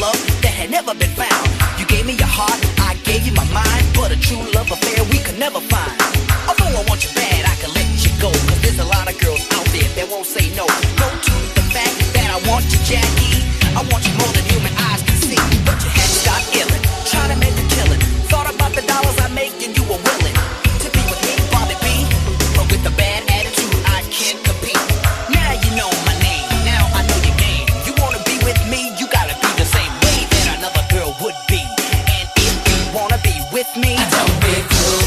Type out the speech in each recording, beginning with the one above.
love that had never been found. You gave me your heart, I gave you my mind, but a true love affair we could never find. Although I want you bad, I can let you go, cause there's a lot of girls out there that won't say no. No to the fact that I want you, Jackie. I want you more than human eyes can see. But you had to stop illin', try to make a killin'. Thought about the dollars I make and you were willing to be with me, Bobby B. But with a bad attitude, I can't compete. Now you know my name, now I know your game. You wanna be with me, you gotta be the same way that another girl would be. And if you wanna be with me, don't be cruel,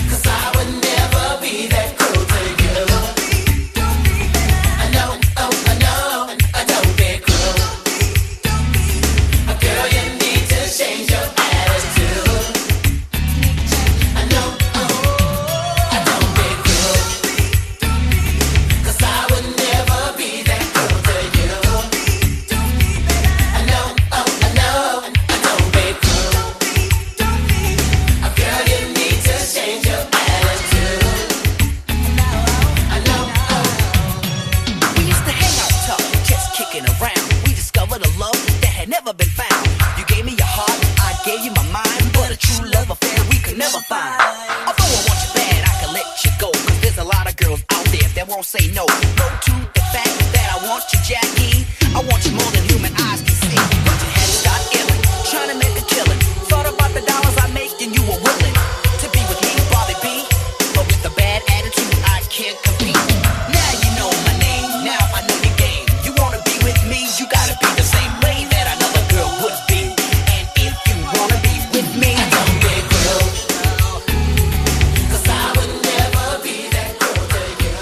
cause I would never be that cruel to you. I know, oh, I know, don't be cruel. Girl, you need to change your attitude. I know, oh, don't be cruel, cause I would never be that cruel to you. I know, oh, don't be cruel. Girl, you need to change your attitude. I know, we used to hang out tough, just kicking around. We discovered a love that had never been found. You gave me your heart, I gave you my mind, but a true love affair we could never find. Although I want you bad, I can let you go, cause there's a lot of girls out there that won't say no. No to the fact that I want you, Jackie. I want you more than human eyes can see. But you had to start illin', trying to make a killin'. Thought about the dollars I make and you were willing to be with me, Bobby B. But with a bad attitude, I can't compete. Now you know my name, now I know your game. You wanna be with me, you gotta be the same way that another girl would be. And if you wanna be with me, don't be cruel, cause I would never be that cruel to you.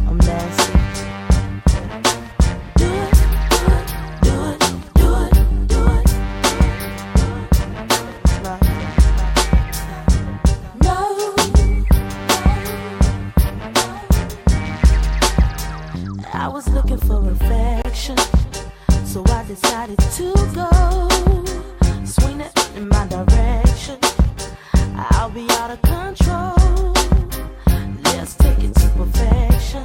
I'm nasty. Do it, do it, do it, do it, do it. No. I was looking for affection, so I decided to go. Swing it in my direction. I'll be out of control. Let's take it to perfection.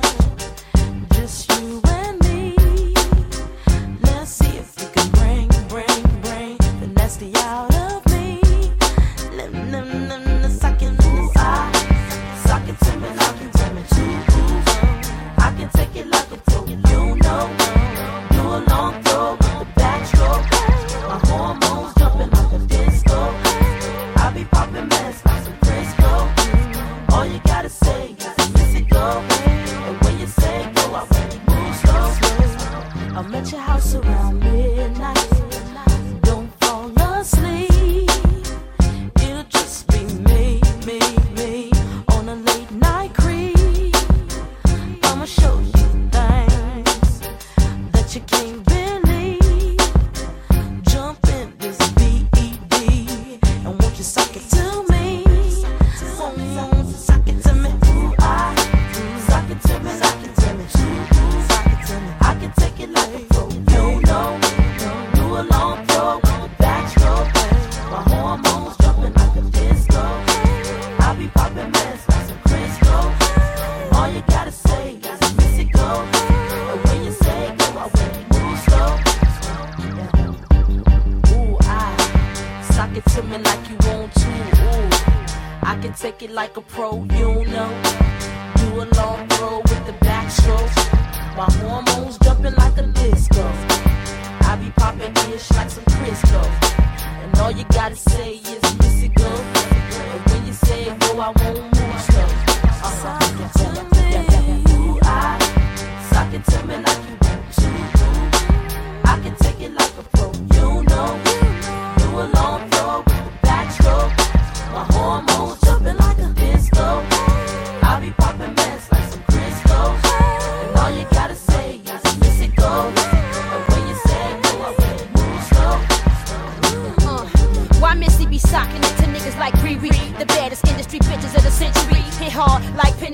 Just you and me. Let's see if you can bring the nasty out of me. Suck it, suck it to me, lock it to me too. I can take it like a pro, you know. Do a long throw with the backstroke. My hormones jumping like a disco. I be popping mess like some Frisco. All you gotta say is miss it go. And when you say go, I really move slow. I'm at your house around midnight. Don't fall asleep. It'll just be me on a late night creep. I'ma show you things that you can't believe. Jump in this BED and won't you suck it to me? Suck it to me. Suck it to me, suck it to me. Suck it to me. I can take it like a pro, you know. Do a long throw with the backstroke. My hormones jumping like a disco. I be popping mess like some Crisco. All you gotta say is miss it go. And when you say go, I really move slow. Ooh, suck it to me like you want to. Ooh, I can take it like a pro, you know. Do a long throw with the backstroke. My hormones jumping like a disco. I be popping ish like some Crisco. And all you gotta say is miss it go. And when you say go, I won't move slow. Suck it to me. Ooh, suck it to me like you want to. I can take it like a pro, you know. Do a long throw with the backstroke. My hormones jumping like a disco. I be popping mess like some Crisco. And all you gotta say is miss it go. And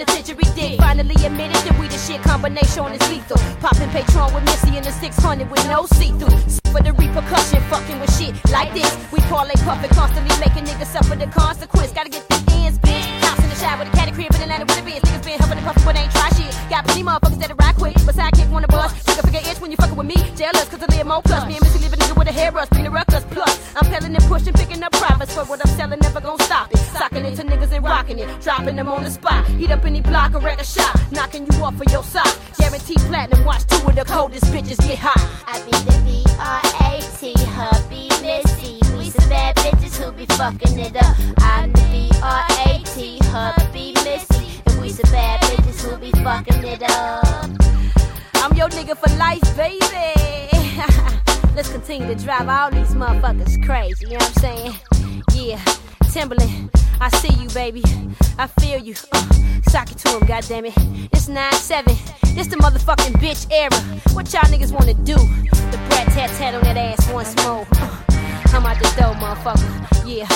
penitentiary dick. Finally admitted that we the shit, combination is lethal. Popping Patron with Missy in the 600 with no see-through. For the repercussion, fucking with shit like this. We parlay puffin', constantly making niggas suffer the consequence. Gotta get the ends, bitch. House in the shower with a caddy crib in Atlanta with a bitch. Niggas been huffing and puffin' but ain't try shit. Got plenty motherfuckers that'll ride quick, but sidekick wanna bust. Trigger figure itch when you fuckin' with me. Jealous cause I live more plus. Me and Missy live a nigga with a hairbrush, bring the ruckus plus. I'm peddling and pushing, picking up profits. For what I'm selling, never gon' stop it. Socking into niggas and rocking it, dropping them on the spot. Heat up any block or wreck a shot, knocking you off of your sock. Guaranteed platinum, watch two of the coldest bitches get hot. I be the B-R-A-T, hubby Missy. We some bad bitches who be fucking it up. I'm the B-R-A-T, hubby Missy. And we some bad bitches who be fucking it up. I'm your nigga for life, baby. Let's continue to drive all these motherfuckers crazy, you know what I'm saying? Yeah, Timberland, I see you, baby. I feel you. Sock it to him, goddammit. It's 9-7. This the motherfucking bitch era. What y'all niggas wanna do? The brat tat on that ass once more. I'm out the door, motherfucker. Yeah.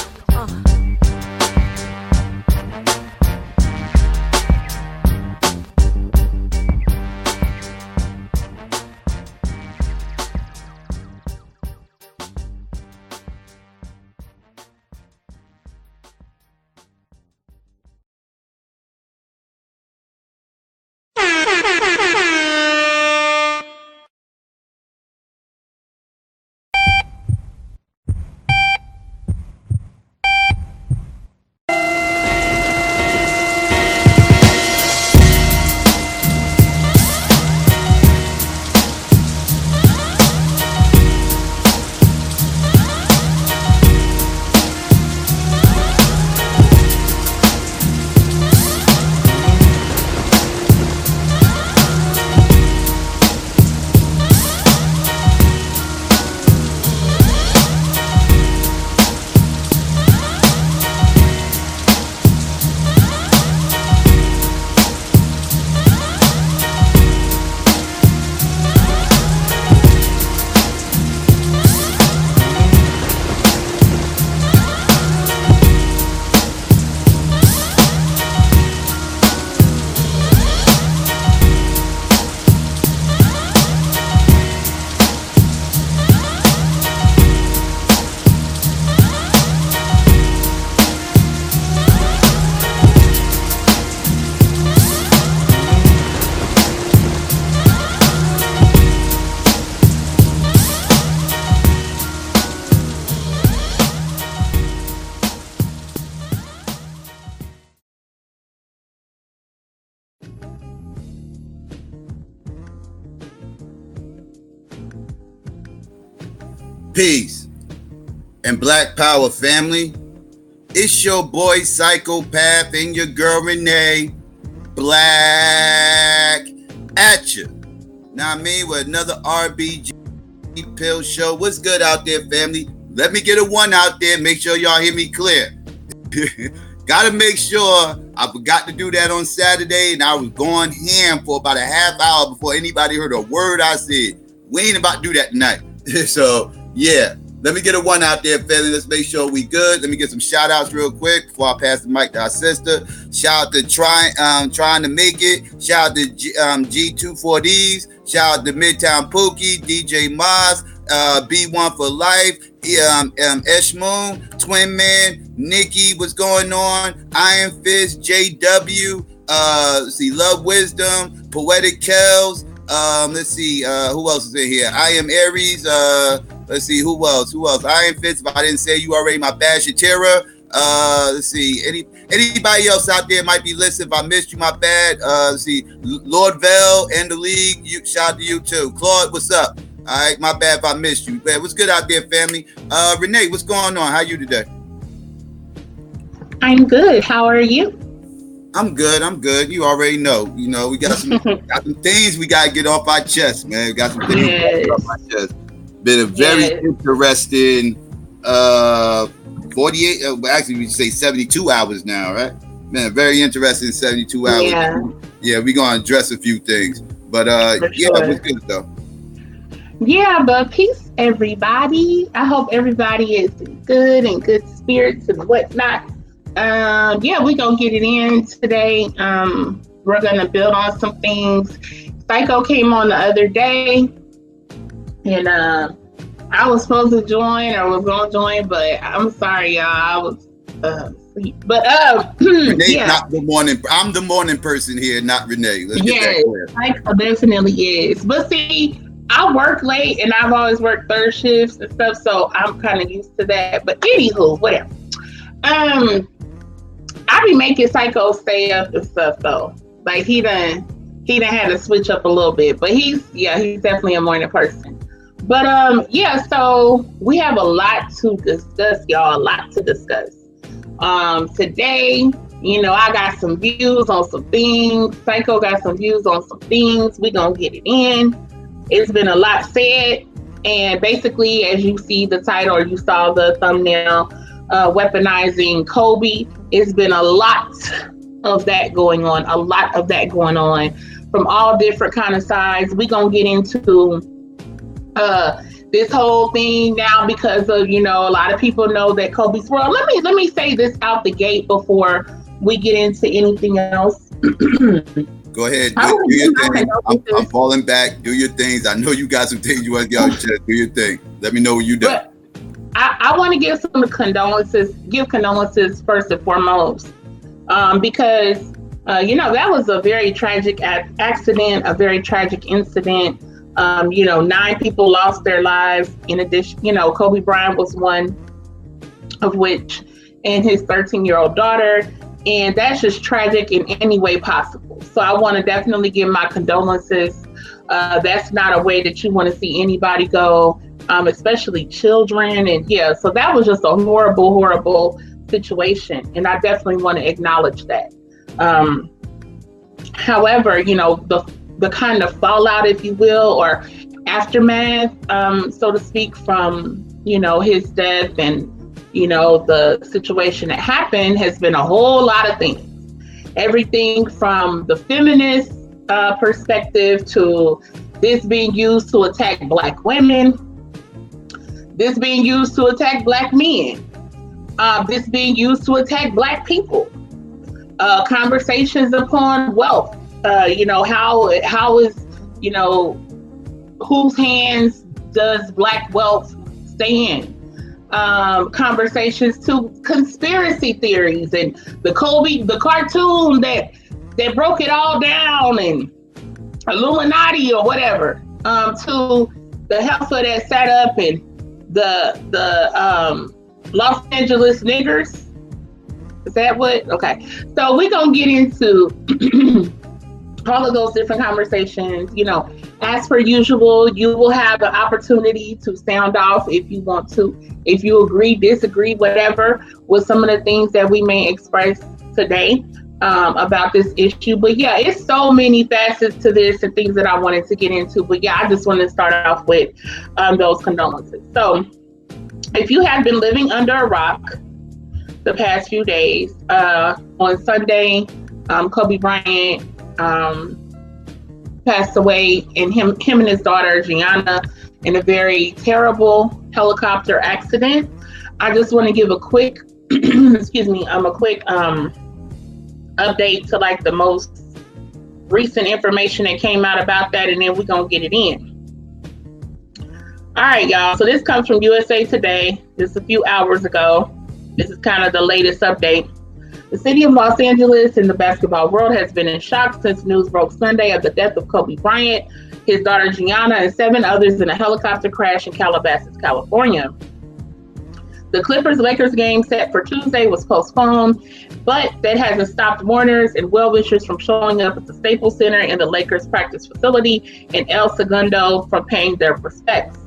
Peace and Black Power family. It's your boy Psychopath and your girl Renee. Black at you. Now I mean with another RBG pill show. What's good out there, family? Let me get a one out there. Make sure y'all hear me clear. Gotta make sure. I forgot to do that on Saturday, and I was going ham for about a half hour before anybody heard a word I said. We ain't about to do that tonight. So yeah, let me get a one out there, family. Let's make sure we good. Let me get some shout outs real quick before I pass the mic to our sister. Shout out to trying to make it. Shout out to G24Ds. Shout out to Midtown Pookie, DJ Moz, B1 for Life, Eshmoon, Twin Man, Nikki, what's going on? Iron Fist, JW, let's see, Love Wisdom, Poetic Kells. Let's see, who else is in here? I Am Aries. Let's see, who else? Iron Fist. If I didn't say you already, my bad. Shatira. Let's see, anybody else out there might be listening. If I missed you, my bad. Let's see, Lord Vell and the League. Shout out to you too. Claude, what's up? All right, my bad if I missed you. But what's good out there, family? Renee, what's going on? How you today? I'm good. How are you? I'm good. You already know. You know, we got some things we gotta get off our chest, man. We got some things to get off our chest. Been a very interesting 48, actually we say 72 hours now, right? Man, very interesting 72 hours. Yeah, we're gonna address a few things. But what's good though? Yeah, but peace, everybody. I hope everybody is good and good spirits and whatnot. Yeah, we're gonna get it in today. We're gonna build on some things. Psycho came on the other day, and I was supposed to join or was gonna join, but I'm sorry, y'all. I was asleep. But Renee's yeah. not the morning. I'm the morning person here, not Renee. Let's get that clear. Psycho definitely is. But see, I work late and I've always worked third shifts and stuff, so I'm kind of used to that. But anywho, whatever. I be making Psycho stay up and stuff though. Like he done had to switch up a little bit, but he's definitely a morning person. But yeah, so we have a lot to discuss, y'all. A lot to discuss. Today, you know, I got some views on some things. Psycho got some views on some things. We gonna get it in. It's been a lot said, and basically, as you see the title or you saw the thumbnail, weaponizing Kobe. It's been a lot of that going on. A lot of that going on from all different kind of sides. We gonna get into this whole thing now because of, you know, a lot of people know that Kobe's world. Let me say this out the gate before we get into anything else. Go ahead, do your thing. I'm falling back. Do your things. I know you got some things you want to get out of your chest. Do your thing. Let me know what you done. I want to give some condolences. Give condolences first and foremost, because you know, that was a very tragic accident, a very tragic incident. You know, 9 people lost their lives. In addition, you know, Kobe Bryant was one of which, and his 13-year-old daughter. And that's just tragic in any way possible. So I want to definitely give my condolences. That's not a way that you want to see anybody go, especially children. And yeah, so that was just a horrible, horrible situation. And I definitely want to acknowledge that. However, you know, the kind of fallout, if you will, or aftermath, so to speak, from, you know, his death and, you know, the situation that happened has been a whole lot of things. Everything from the feminist perspective to this being used to attack Black women, this being used to attack Black men, this being used to attack Black people, conversations upon wealth, you know, how is, you know, whose hands does Black wealth stay in? Conversations to conspiracy theories and the cartoon that broke it all down, and Illuminati or whatever, to the heifer that sat up and the Los Angeles niggers. Is that what? Okay. So we're going to get into all of those different conversations. You know, as per usual, you will have an opportunity to sound off if you want to, if you agree, disagree, whatever, with some of the things that we may express today about this issue. But yeah, it's so many facets to this and things that I wanted to get into. But yeah, I just wanted to start off with those condolences. So if you have been living under a rock the past few days, on Sunday, Kobe Bryant passed away, and him and his daughter Gianna, in a very terrible helicopter accident. I just want to give a quick excuse me, a quick update to like the most recent information that came out about that, and then we're gonna get it in. All right, y'all, so this comes from USA Today just a few hours ago. This is kind of the latest update. The city of Los Angeles and the basketball world has been in shock since news broke Sunday of the death of Kobe Bryant, his daughter Gianna, and 7 others in a helicopter crash in Calabasas, California. The Clippers-Lakers game set for Tuesday was postponed, but that hasn't stopped mourners and well-wishers from showing up at the Staples Center and the Lakers practice facility in El Segundo from paying their respects.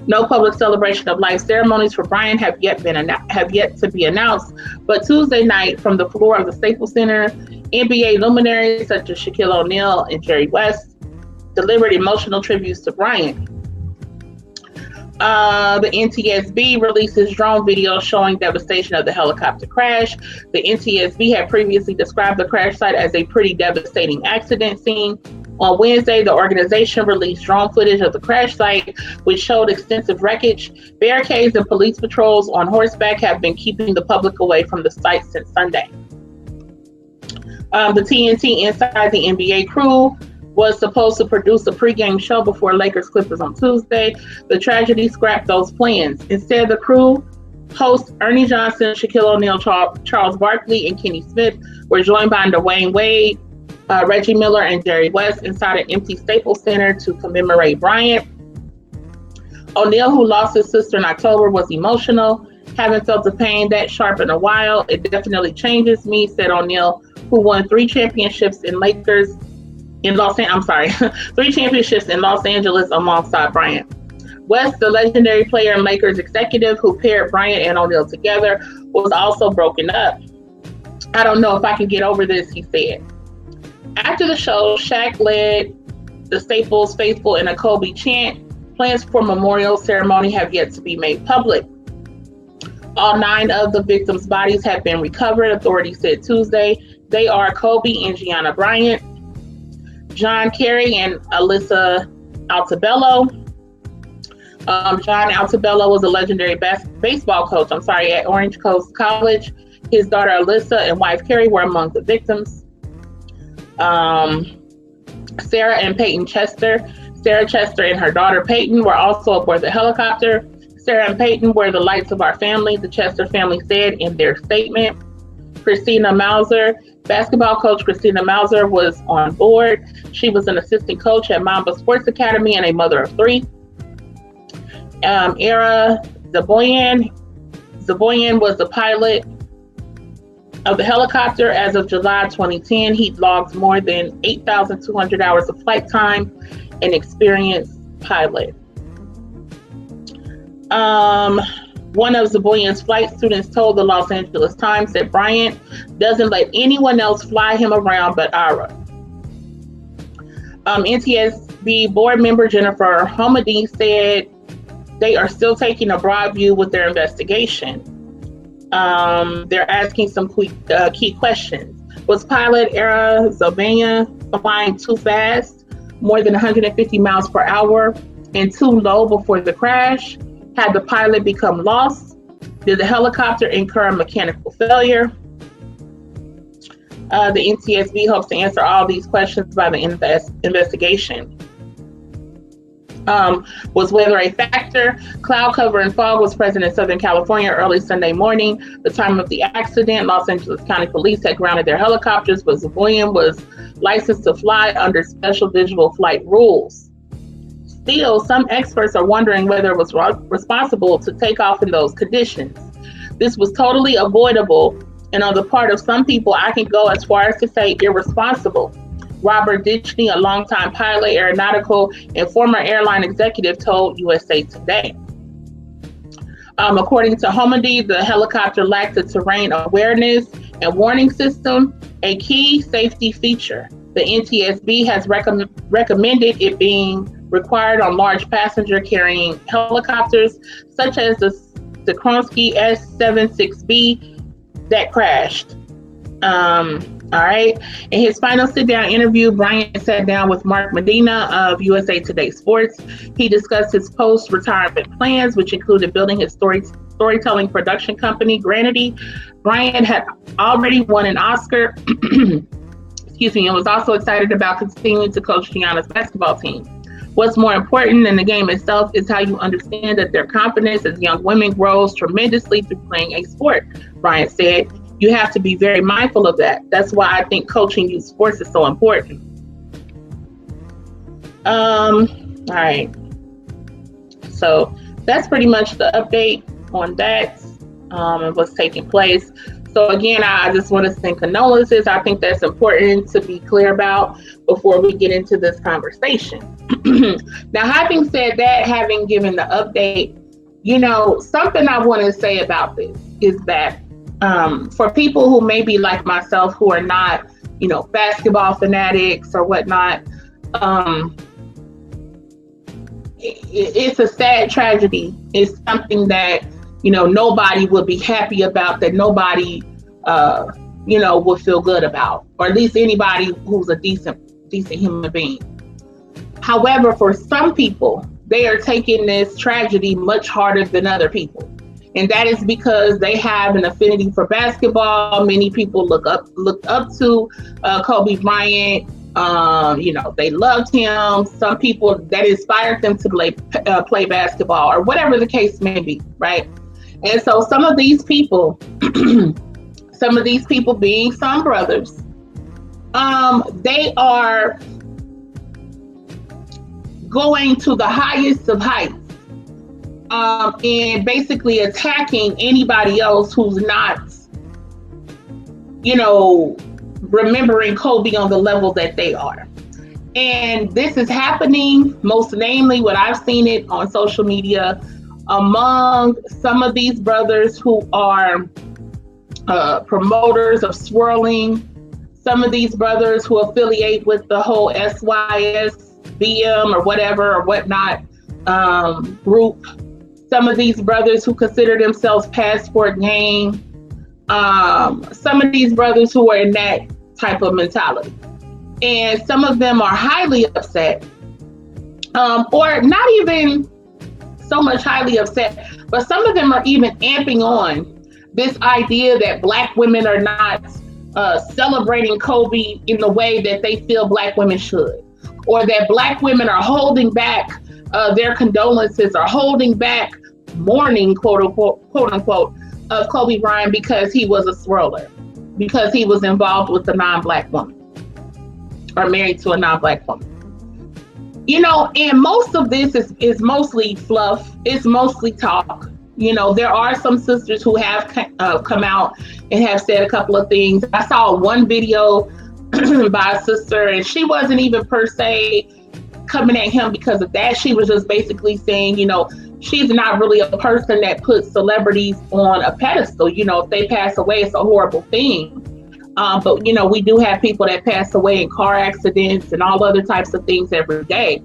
No public celebration of life ceremonies for Bryant have yet to be announced, but Tuesday night, from the floor of the Staples Center, NBA luminaries such as Shaquille O'Neal and Jerry West delivered emotional tributes to Bryant. The NTSB releases drone video showing devastation of the helicopter crash. The NTSB had previously described the crash site as a pretty devastating accident scene. On Wednesday, the organization released drone footage of the crash site, which showed extensive wreckage. Barricades and police patrols on horseback have been keeping the public away from the site since Sunday. The TNT Inside the NBA crew was supposed to produce a pregame show before Lakers Clippers on Tuesday. The tragedy scrapped those plans. Instead, the crew hosts Ernie Johnson, Shaquille O'Neal, Charles Barkley, and Kenny Smith were joined by Dwayne Wade, Reggie Miller, and Jerry West inside an empty Staples Center to commemorate Bryant. O'Neal, who lost his sister in October, was emotional. Haven't felt the pain that sharp in a while. It definitely changes me, said O'Neal, who won 3 championships in Los Angeles alongside Bryant. West, the legendary player and Lakers executive who paired Bryant and O'Neal together, was also broken up. I don't know if I can get over this, he said. After the show, Shaq led the Staples faithful in a Kobe chant. Plans for memorial ceremony have yet to be made public. All 9 of the victims' bodies have been recovered, authorities said Tuesday. They are Kobe and Gianna Bryant, John Kerry and Alyssa Altobello. John Altobello was a legendary baseball coach, at Orange Coast College. His daughter Alyssa and wife Kerry were among the victims. Sarah and Peyton Chester. Sarah Chester and her daughter Peyton were also aboard the helicopter. Sarah and Peyton were the lights of our family, the Chester family said in their statement. Christina Mauser, basketball coach Christina Mauser, was on board. She was an assistant coach at Mamba Sports Academy and a mother of 3. Era Zaboyan was the pilot of the helicopter. As of July 2010, he'd logged more than 8,200 hours of flight time, an experienced pilot. One of Zaboyan's flight students told the Los Angeles Times that Bryant doesn't let anyone else fly him around but Ira. NTSB board member Jennifer Homedy said they are still taking a broad view with their investigation. They're asking some key questions. Was pilot Era Zabanya flying too fast, more than 150 miles per hour, and too low before the crash? Had the pilot become lost? Did the helicopter incur mechanical failure? The NTSB hopes to answer all these questions by the investigation. Was weather a factor? Cloud cover and fog was present in Southern California early Sunday morning. The time of the accident, Los Angeles County Police had grounded their helicopters, but Zaboyan was licensed to fly under special visual flight rules. Still, some experts are wondering whether it was responsible to take off in those conditions. This was totally avoidable, and on the part of some people, I can go as far as to say irresponsible. Robert Ditchney, a longtime pilot, aeronautical, and former airline executive, told USA Today. According to Homedy, the helicopter lacked a terrain awareness and warning system, a key safety feature. The NTSB has recommended it being required on large passenger carrying helicopters, such as the Sikorsky S-76B that crashed. All right. In his final sit-down interview, Bryant sat down with Mark Medina of USA Today Sports. He discussed his post-retirement plans, which included building his storytelling production company, Granity. Bryant had already won an Oscar, and was also excited about continuing to coach Gianna's basketball team. What's more important in the game itself is how you understand that their confidence as young women grows tremendously through playing a sport, Bryant said. You have to be very mindful of that. That's why I think coaching youth sports is so important. All right. So that's pretty much the update on that and what's taking place. So again, I just want to send condolences. I think that's important to be clear about before we get into this conversation. Now, having said that, having given the update, something I want to say about this is that for people who may be like myself, who are not, basketball fanatics or whatnot, it's a sad tragedy. It's something that, nobody would be happy about, that nobody, would feel good about, or at least anybody who's a decent decent human being. However, for some people, they are taking this tragedy much harder than other people. And that is because they have an affinity for basketball. Many people looked up to Kobe Bryant. They loved him. Some people that inspired them to play basketball, or whatever the case may be, right? And so some of these people being some brothers, they are going to the highest of heights, and basically attacking anybody else who's not, remembering Kobe on the level that they are. And this is happening, most namely, what I've seen it on social media, among some of these brothers who are promoters of swirling, some of these brothers who affiliate with the whole SYSBM or whatever or whatnot group, some of these brothers who consider themselves passport gang, some of these brothers who are in that type of mentality. And some of them are highly upset, or not even so much highly upset, but some of them are even amping on this idea that Black women are not celebrating Kobe in the way that they feel Black women should, or that Black women are holding back their condolences or holding back mourning, quote unquote, of Kobe Bryant because he was a swirler, because he was involved with a non-Black woman or married to a non-Black woman. And most of this is mostly fluff. It's mostly talk. There are some sisters who have come out and have said a couple of things. I saw one video by a sister, and she wasn't even per se coming at him because of that. She was just basically saying, she's not really a person that puts celebrities on a pedestal. If they pass away, it's a horrible thing. But we do have people that pass away in car accidents and all other types of things every day.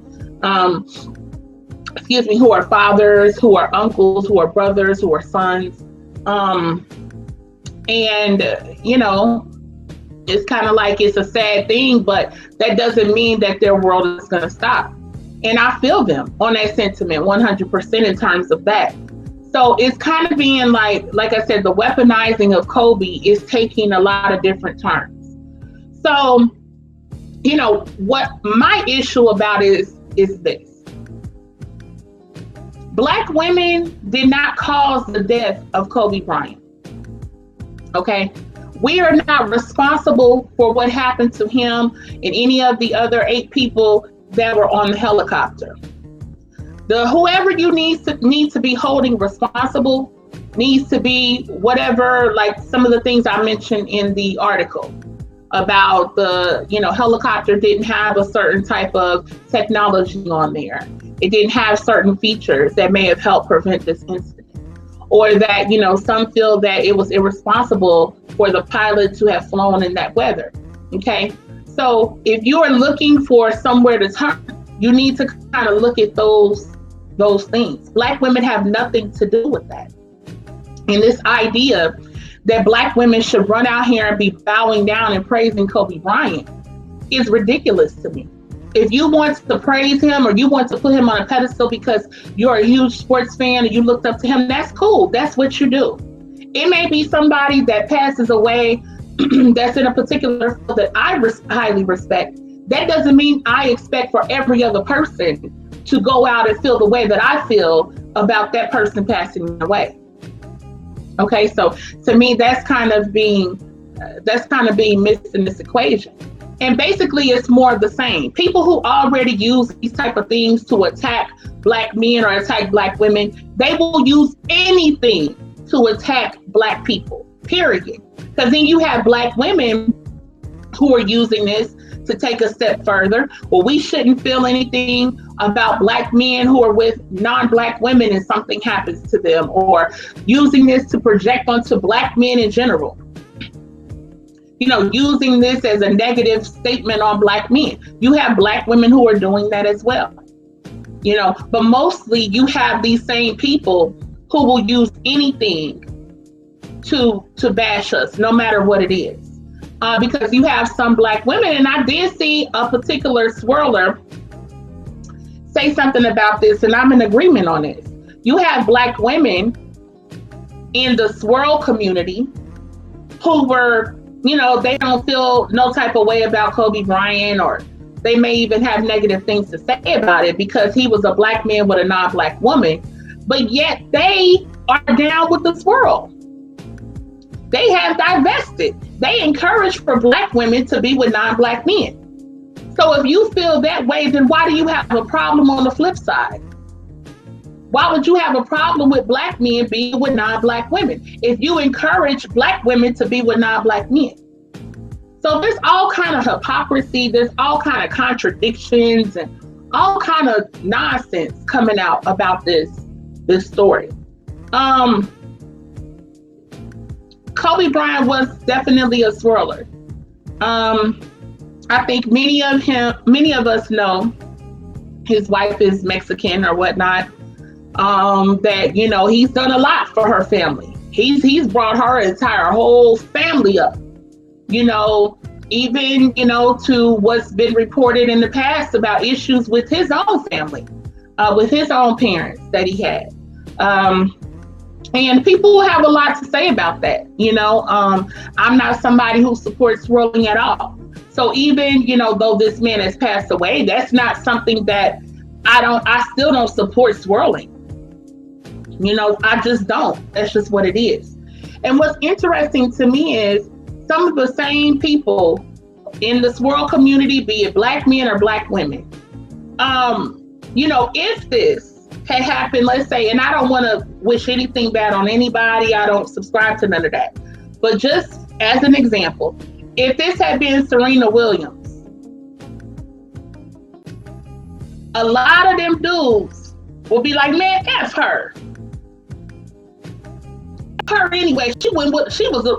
Who are fathers, who are uncles, who are brothers, who are sons. It's kind of like it's a sad thing, but that doesn't mean that their world is going to stop. And I feel them on that sentiment 100% in terms of that. So it's kind of being like I said, the weaponizing of Kobe is taking a lot of different turns. So, what my issue about is this. Black women did not cause the death of Kobe Bryant. Okay? We are not responsible for what happened to him and any of the other 8 people that were on the helicopter. Whoever you need to be holding responsible needs to be whatever, like some of the things I mentioned in the article about the, helicopter didn't have a certain type of technology on there. It didn't have certain features that may have helped prevent this incident. Or that, some feel that it was irresponsible for the pilot to have flown in that weather. Okay. So if you are looking for somewhere to turn, you need to kind of look at those things. Black women have nothing to do with that. And this idea that Black women should run out here and be bowing down and praising Kobe Bryant is ridiculous to me. If you want to praise him or you want to put him on a pedestal because you're a huge sports fan and you looked up to him, that's cool. That's what you do. It may be somebody that passes away that's in a particular field that I highly respect. That doesn't mean I expect for every other person to go out and feel the way that I feel about that person passing away. Okay, so to me, that's kind of being missed in this equation. And basically, it's more of the same. People who already use these type of things to attack Black men or attack Black women, they will use anything to attack Black people, period. Because then you have Black women who are using this to take a step further. Well, we shouldn't feel anything about Black men who are with non-Black women and something happens to them, or using this to project onto Black men in general. Using this as a negative statement on Black men. You have Black women who are doing that as well. But mostly you have these same people who will use anything to bash us, no matter what it is. because you have some black women, and I did see a particular swirler say something about this, and I'm in agreement on this. You have black women in the swirl community who were, you know, they don't feel no type of way about Kobe Bryant, or they may even have negative things to say about it because he was a black man with a non-black woman, but yet they are down with the swirl. They have divested. They encourage for black women to be with non-black men. So if you feel that way, then why do you have a problem on the flip side? Why would you have a problem with black men being with non-black women if you encourage black women to be with non-black men? So there's all kind of hypocrisy, there's all kind of contradictions and all kind of nonsense coming out about this story. Kobe Bryant was definitely a swirler. I think many of us know his wife is Mexican or whatnot. That, you know, he's done a lot for her family. He's brought her entire whole family up, you know, even, you know, to what's been reported in the past about issues with his own family, with his own parents that he had. And people have a lot to say about that. You know, I'm not somebody who supports swirling at all. So even, you know, though this man has passed away, that's not something that I still don't support swirling. You know, I just don't. That's just what it is. And what's interesting to me is some of the same people in the swirl community, be it black men or black women, you know, if this had happened, let's say, and I don't want to wish anything bad on anybody, I don't subscribe to none of that, but just as an example, if this had been Serena Williams, a lot of them dudes will be like, man, F her. Her anyway, she was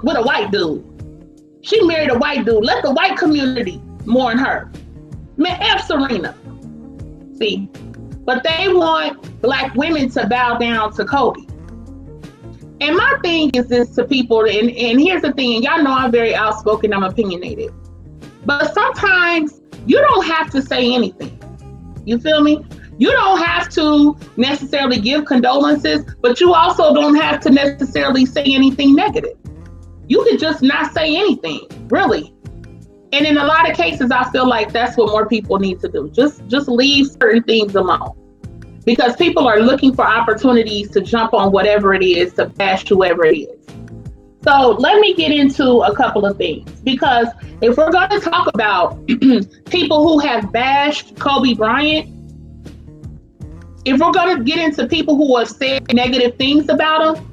with a white dude. She married a white dude. Let the white community mourn her. Man, F Serena. See, but they want black women to bow down to Kobe. And my thing is this to people, and here's the thing, and y'all know I'm very outspoken, I'm opinionated. But sometimes you don't have to say anything. You feel me? You don't have to necessarily give condolences, but you also don't have to necessarily say anything negative. You could just not say anything, really. And in a lot of cases, I feel like that's what more people need to do. Just leave certain things alone. Because people are looking for opportunities to jump on whatever it is, to bash whoever it is. So let me get into a couple of things. Because if we're going to talk about people who have bashed Kobe Bryant, if we're going to get into people who have said negative things about him,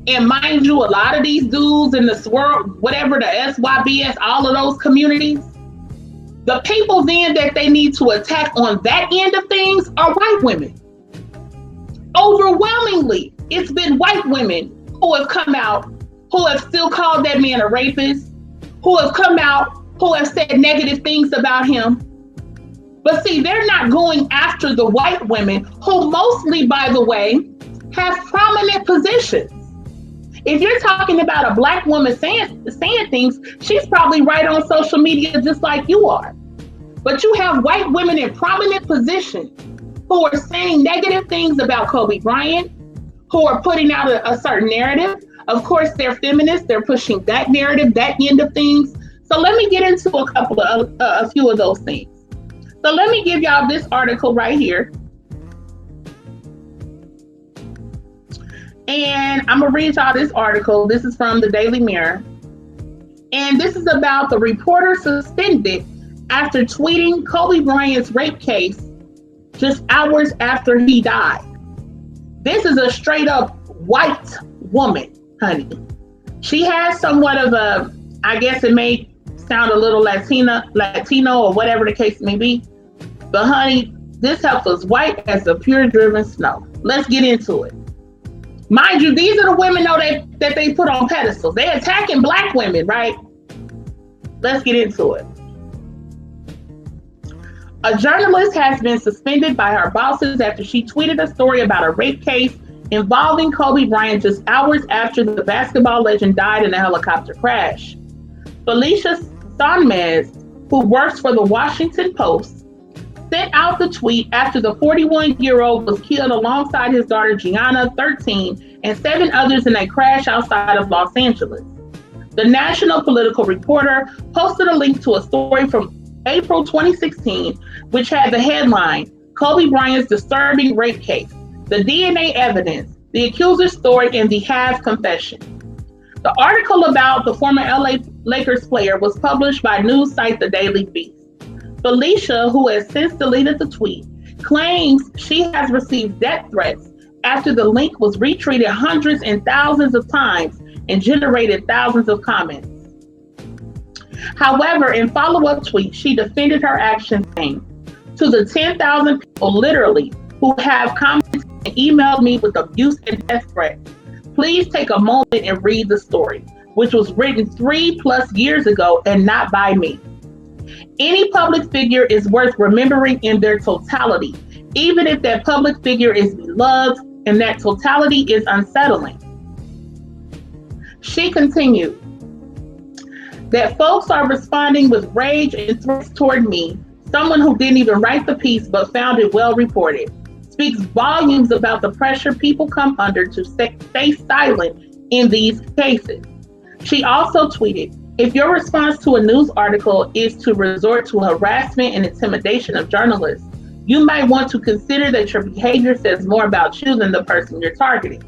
and mind you, a lot of these dudes in the swirl, whatever, the SYBS, all of those communities, the people then that they need to attack on that end of things are white women. Overwhelmingly, it's been white women who have come out, who have still called that man a rapist, who have come out, who have said negative things about him. But see, they're not going after the white women who mostly, by the way, have prominent positions. If you're talking about a black woman saying things, she's probably right on social media just like you are. But you have white women in prominent positions who are saying negative things about Kobe Bryant, who are putting out a certain narrative. Of course, they're feminists. They're pushing that narrative, that end of things. So let me get into a few of those things. So let me give y'all this article right here. And I'm going to read y'all this article. This is from the Daily Mirror. And this is about the reporter suspended after tweeting Kobe Bryant's rape case just hours after he died. This is a straight up white woman, honey. She has somewhat of a, I guess it may sound a little Latino or whatever the case may be. But honey, this heifer's white as the pure driven snow. Let's get into it. Mind you, these are the women though that they put on pedestals. They're attacking black women, right? Let's get into it. A journalist has been suspended by her bosses after she tweeted a story about a rape case involving Kobe Bryant just hours after the basketball legend died in a helicopter crash. Felicia Sonmez, who works for the Washington Post, sent out the tweet after the 41-year-old was killed alongside his daughter Gianna, 13, and 7 others in a crash outside of Los Angeles. The National Political Reporter posted a link to a story from April 2016, which had the headline, Kobe Bryant's disturbing rape case, the DNA evidence, the accuser's story, and the Has confession. The article about the former LA Lakers player was published by news site The Daily Beast. Felicia, who has since deleted the tweet, claims she has received death threats after the link was retweeted hundreds and thousands of times and generated thousands of comments. However, in follow-up tweets, she defended her action, saying, to the 10,000 people literally who have commented and emailed me with abuse and death threats, please take a moment and read the story, which was written 3+ years ago and not by me. Any public figure is worth remembering in their totality, even if that public figure is beloved and that totality is unsettling. She continued, that folks are responding with rage and threats toward me, someone who didn't even write the piece but found it well reported, speaks volumes about the pressure people come under to stay silent in these cases. She also tweeted, if your response to a news article is to resort to harassment and intimidation of journalists, you might want to consider that your behavior says more about you than the person you're targeting.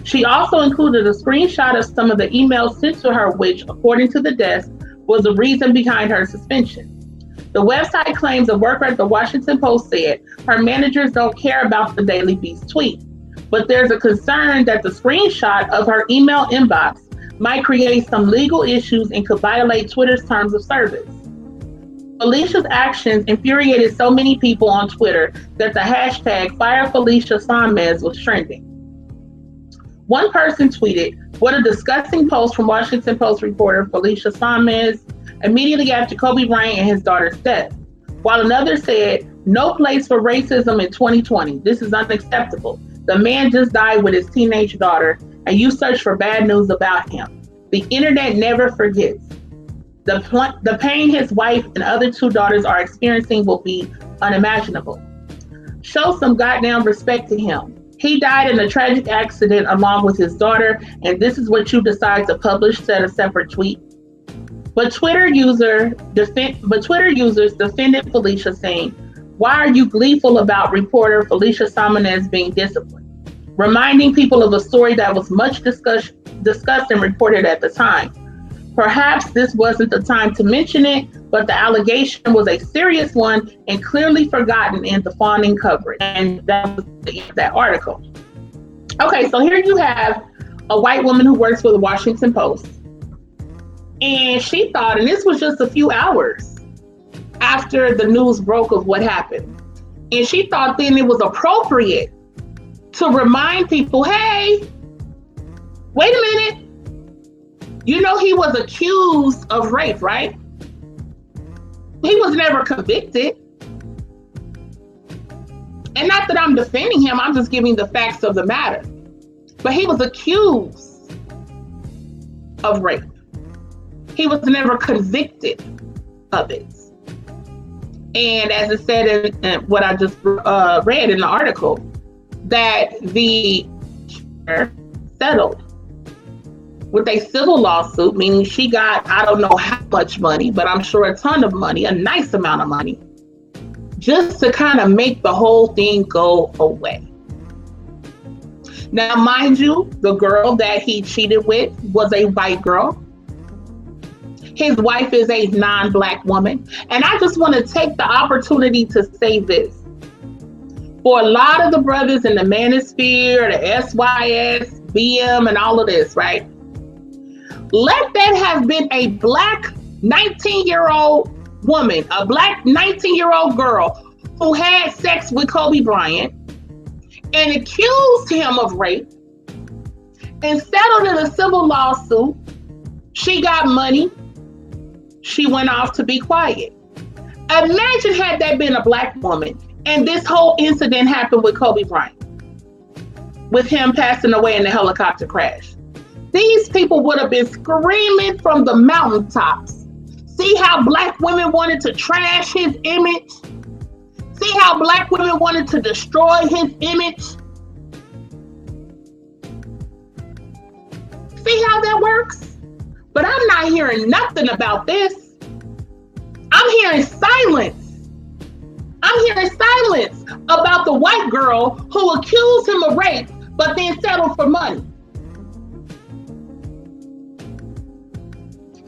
She also included a screenshot of some of the emails sent to her, which, according to the desk, was the reason behind her suspension. The website claims a worker at the Washington Post said her managers don't care about the Daily Beast tweet, but there's a concern that the screenshot of her email inbox might create some legal issues and could violate Twitter's terms of service. Felicia's actions infuriated so many people on Twitter that the hashtag #FireFeliciaSonmez was trending. One person tweeted, what a disgusting post from Washington Post reporter Felicia Sonmez immediately after Kobe Bryant and his daughter's death. While another said, no place for racism in 2020. This is unacceptable. The man just died with his teenage daughter, and you search for bad news about him. The internet never forgets. The pain his wife and other 2 daughters are experiencing will be unimaginable. Show some goddamn respect to him. He died in a tragic accident along with his daughter, and this is what you decide to publish, said a separate tweet. But Twitter users defended Felicia, saying, why are you gleeful about reporter Felicia Sonmez being disciplined? Reminding people of a story that was much discussed and reported at the time. Perhaps this wasn't the time to mention it, but the allegation was a serious one and clearly forgotten in the fawning coverage. And that was the end of that article. Okay, so here you have a white woman who works for the Washington Post. And she thought, and this was just a few hours after the news broke of what happened. And she thought then it was appropriate to remind people, hey, wait a minute. You know, he was accused of rape, right? He was never convicted. And not that I'm defending him, I'm just giving the facts of the matter. But he was accused of rape. He was never convicted of it. And as it said in what I just read in the article, that the settled with a civil lawsuit, meaning she got, I don't know how much money, but I'm sure a ton of money, a nice amount of money, just to kind of make the whole thing go away. Now, mind you, the girl that he cheated with was a white girl. His wife is a non-Black woman. And I just want to take the opportunity to say this. For a lot of the brothers in the manosphere, the SYS, BM, and all of this, right? Let that have been a Black 19-year-old woman, a Black 19-year-old girl who had sex with Kobe Bryant and accused him of rape and settled in a civil lawsuit. She got money. She went off to be quiet. Imagine had that been a Black woman and this whole incident happened with Kobe Bryant, with him passing away in the helicopter crash. these people would have been screaming from the mountaintops. See how black women wanted to trash his image? See how black women wanted to destroy his image? See how that works? But I'm not hearing nothing about this. I'm hearing silence. I'm hearing silence about the white girl who accused him of rape, but then settled for money.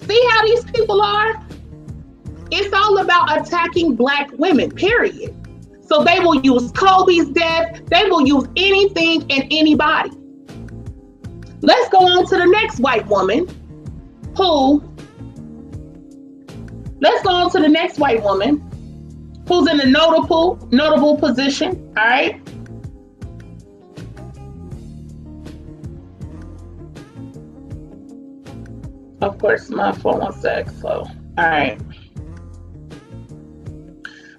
See how these people are? It's all about attacking black women, period. So they will use Kobe's death. They will use anything and anybody. Let's go on to the next white woman who's in a notable position, all right? Of course, my phone won't sec, so, all right.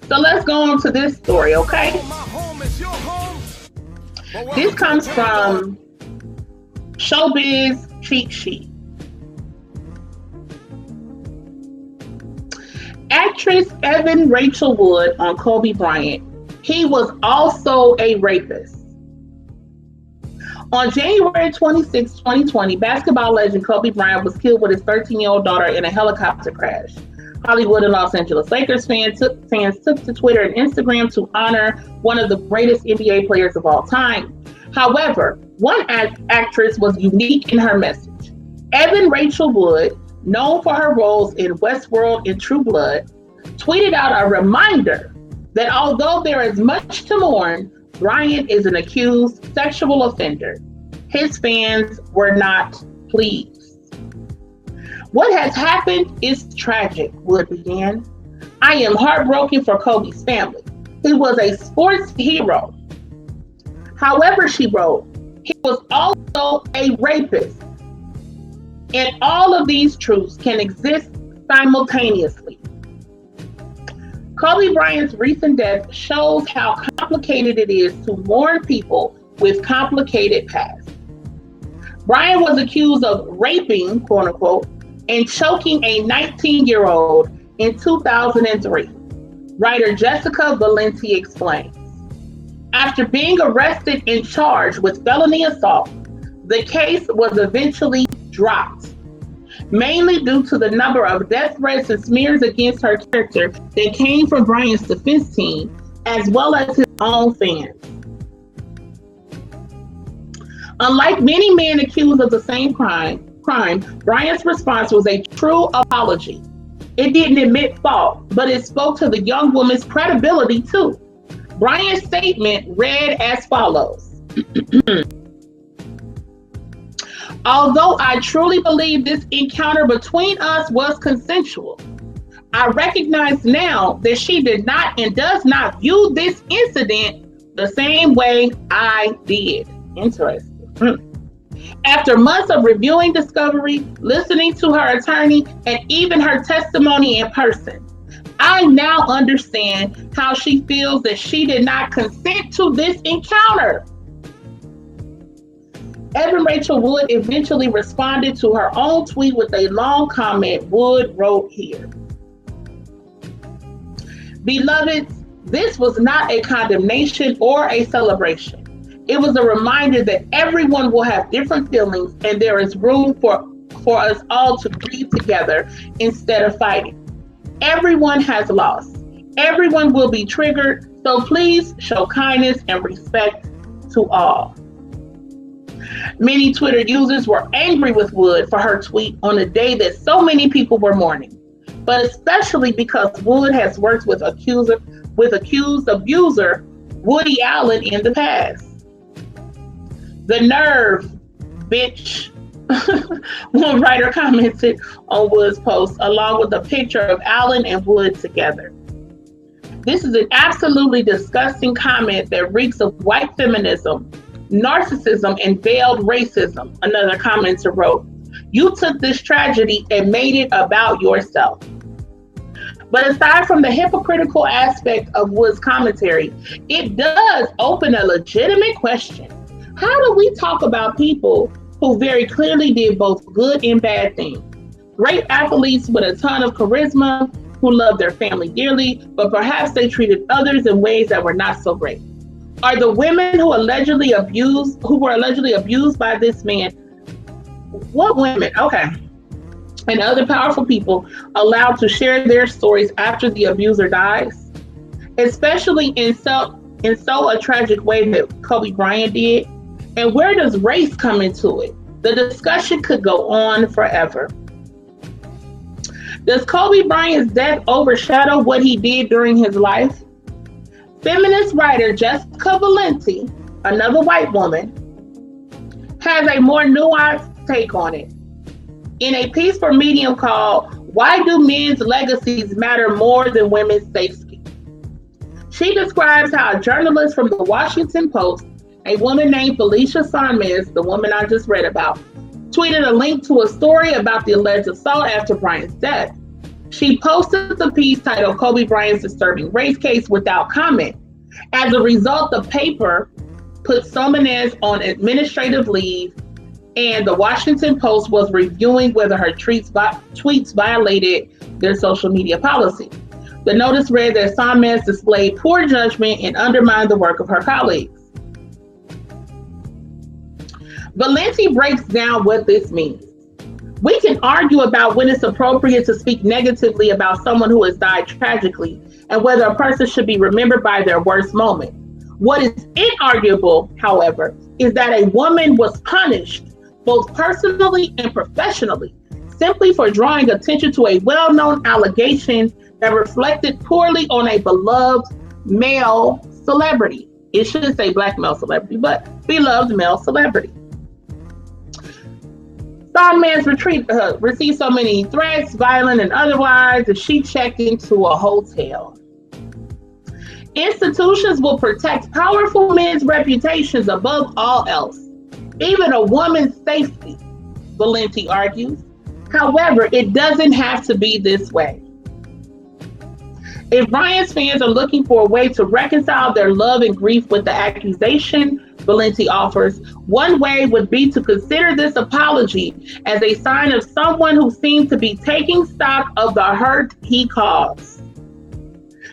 So let's go on to this story, okay? This comes from Showbiz Cheat Sheet. Actress Evan Rachel Wood on Kobe Bryant. He was also a rapist. On January 26, 2020, basketball legend Kobe Bryant was killed with his 13-year-old daughter in a helicopter crash. Hollywood and Los Angeles Lakers fans took to Twitter and Instagram to honor one of the greatest NBA players of all time. However, one actress was unique in her message. Evan Rachel Wood, known for her roles in Westworld and True Blood, tweeted out a reminder that although there is much to mourn, Bryant is an accused sexual offender. His fans were not pleased. What has happened is tragic, Wood began. I am heartbroken for Kobe's family. He was a sports hero. However, she wrote, he was also a rapist. And all of these truths can exist simultaneously. Kobe Bryant's recent death shows how complicated it is to mourn people with complicated pasts. Bryant was accused of raping, quote unquote, and choking a 19-year-old in 2003. Writer Jessica Valenti explains. After being arrested and charged with felony assault, the case was eventually dropped, mainly due to the number of death threats and smears against her character that came from Bryant's defense team, as well as his own fans. Unlike many men accused of the same crime, Bryant's response was a true apology. It didn't admit fault, but it spoke to the young woman's credibility too. Bryant's statement read as follows. Although I truly believe this encounter between us was consensual, I recognize now that she did not and does not view this incident the same way I did. Interesting. After months of reviewing discovery, listening to her attorney, and even her testimony in person, I now understand how she feels that she did not consent to this encounter. Evan Rachel Wood eventually responded to her own tweet with a long comment. Wood wrote here. Beloved, this was not a condemnation or a celebration. It was a reminder that everyone will have different feelings and there is room for us all to grieve together instead of fighting. Everyone has lost. Everyone will be triggered, so please show kindness and respect to all. Many Twitter users were angry with Wood for her tweet on a day that so many people were mourning, but especially because Wood has worked with accused abuser Woody Allen in the past. The nerve, bitch, one writer commented on Wood's post, along with a picture of Allen and Wood together. This is an absolutely disgusting comment that reeks of white feminism, narcissism, and veiled racism, another commenter wrote. You took this tragedy and made it about yourself. But aside from the hypocritical aspect of Wood's commentary, it does open a legitimate question. How do we talk about people who very clearly did both good and bad things. Great athletes with a ton of charisma who loved their family dearly, but perhaps they treated others in ways that were not so great. Are the women who were allegedly abused by this man? What women? Okay. And other powerful people allowed to share their stories after the abuser dies, especially in so a tragic way that Kobe Bryant did. And where does race come into it? The discussion could go on forever. Does Kobe Bryant's death overshadow what he did during his life? Feminist writer Jessica Valenti, another white woman, has a more nuanced take on it. In a piece for Medium called "Why Do Men's Legacies Matter More Than Women's Safety?" She describes how a journalist from the Washington Post, a woman named Felicia Sonmez, the woman I just read about, tweeted a link to a story about the alleged assault after Bryant's death. She posted the piece titled "Kobe Bryant's Disturbing Race Case" without comment. As a result, the paper put Sonmez on administrative leave, and the Washington Post was reviewing whether her tweets violated their social media policy. The notice read that Sonmez displayed poor judgment and undermined the work of her colleagues. Valenti breaks down what this means. We can argue about when it's appropriate to speak negatively about someone who has died tragically and whether a person should be remembered by their worst moment. What is inarguable, however, is that a woman was punished both personally and professionally simply for drawing attention to a well-known allegation that reflected poorly on a beloved male celebrity. It shouldn't say black male celebrity, but beloved male celebrity. Sonmez received so many threats, violent and otherwise, that she checked into a hotel. Institutions will protect powerful men's reputations above all else, even a woman's safety, Valenti argues. However, it doesn't have to be this way. If Bryant's fans are looking for a way to reconcile their love and grief with the accusation Valenti offers, one way would be to consider this apology as a sign of someone who seems to be taking stock of the hurt he caused.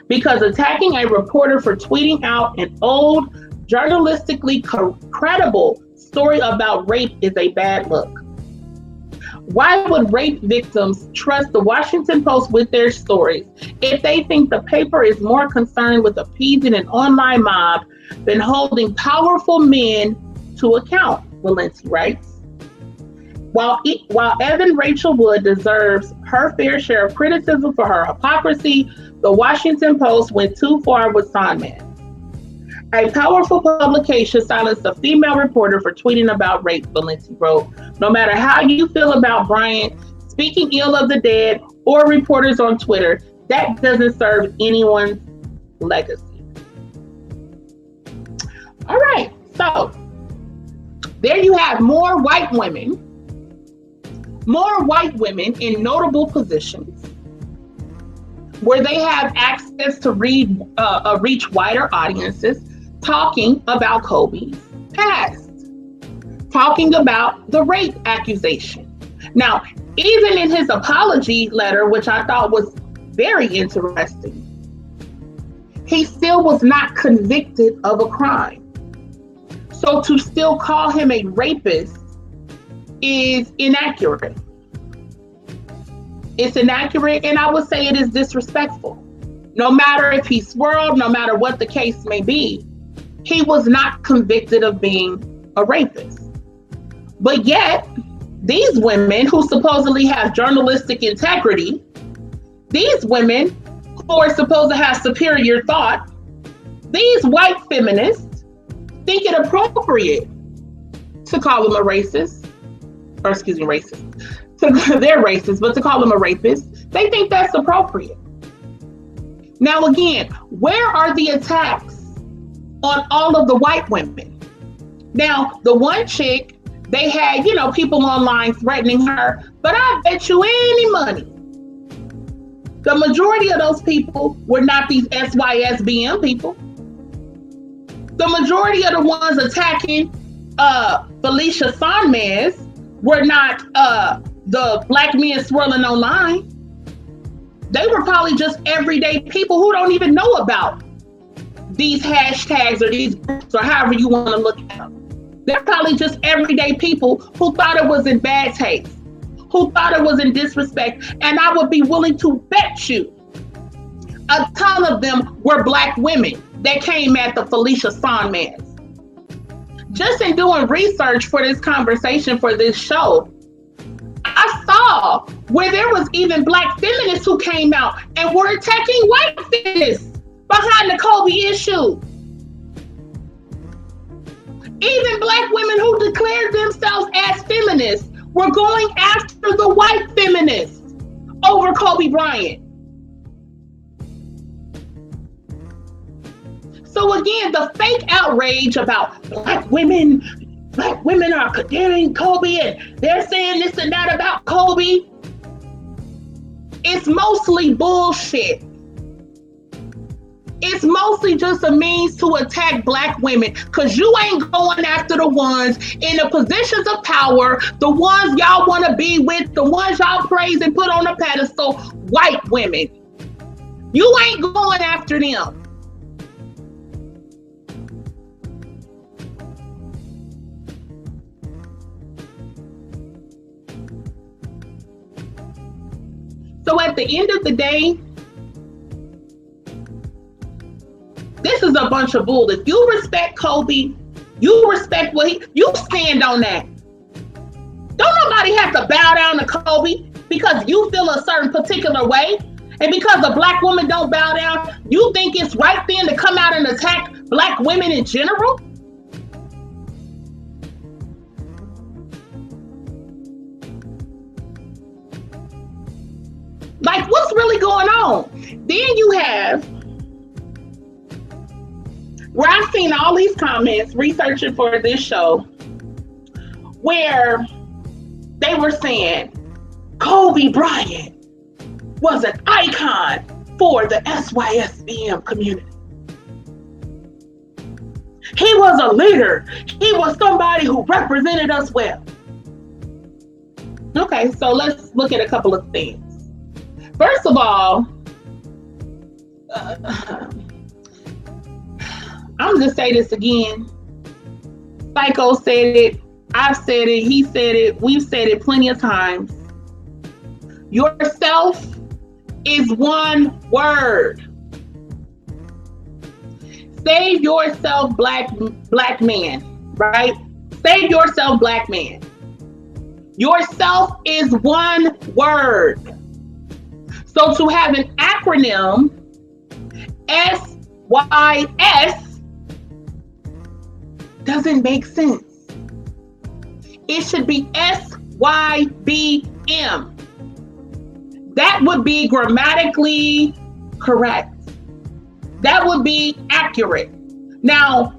Because attacking a reporter for tweeting out an old, journalistically credible story about rape is a bad look. Why would rape victims trust the Washington Post with their stories if they think the paper is more concerned with appeasing an online mob than holding powerful men to account, Valenti writes. While Evan Rachel Wood deserves her fair share of criticism for her hypocrisy, the Washington Post went too far with Sonmez. A powerful publication silenced a female reporter for tweeting about rape, Valenti wrote. No matter how you feel about Bryant, speaking ill of the dead, or reporters on Twitter, that doesn't serve anyone's legacy. All right, so there you have more white women in notable positions where they have access to reach wider audiences, talking about Kobe's past, talking about the rape accusation. Now, even in his apology letter, which I thought was very interesting, he still was not convicted of a crime. So to still call him a rapist is inaccurate. It's inaccurate, and I would say it is disrespectful. No matter if he swirled, no matter what the case may be, he was not convicted of being a rapist. But yet, these women who supposedly have journalistic integrity, these women who are supposed to have superior thought, these white feminists think it appropriate to call them a racist, or excuse me, racist. They're racist, but to call them a rapist, they think that's appropriate. Now again, where are the attacks on all of the white women? Now, the one chick, they had, people online threatening her, but I bet you any money, the majority of those people were not these SYSBM people. The majority of the ones attacking Felicia Sonmez were not the black men swirling online. They were probably just everyday people who don't even know about these hashtags or these groups or however you want to look at them. They're probably just everyday people who thought it was in bad taste, who thought it was in disrespect. And I would be willing to bet you a ton of them were black women that came at the Felicia Sonmez. Just in doing research for this conversation for this show, I saw where there was even black feminists who came out and were attacking white feminists behind the Kobe issue. Even black women who declared themselves as feminists were going after the white feminists over Kobe Bryant. So again, the fake outrage about black women are condemning Kobe and they're saying this and that about Kobe, it's mostly bullshit. It's mostly just a means to attack black women because you ain't going after the ones in the positions of power, the ones y'all want to be with, the ones y'all praise and put on a pedestal, white women. You ain't going after them. So at the end of the day, this is a bunch of bull. If you respect Kobe, you respect you stand on that. Don't nobody have to bow down to Kobe because you feel a certain particular way. And because a black woman don't bow down, you think it's right then to come out and attack black women in general? Like, what's really going on? Then you have, where I've seen all these comments researching for this show, where they were saying Kobe Bryant was an icon for the SYSBM community. He was a leader. He was somebody who represented us well. Okay, so let's look at a couple of things. First of all, I'm gonna say this again. Psycho said it, I've said it, he said it, we've said it plenty of times. Yourself is one word. Save yourself, black man, right? Save yourself, black man. Yourself is one word. So to have an acronym, SYS, doesn't make sense. It should be SYBM. That would be grammatically correct. That would be accurate. Now,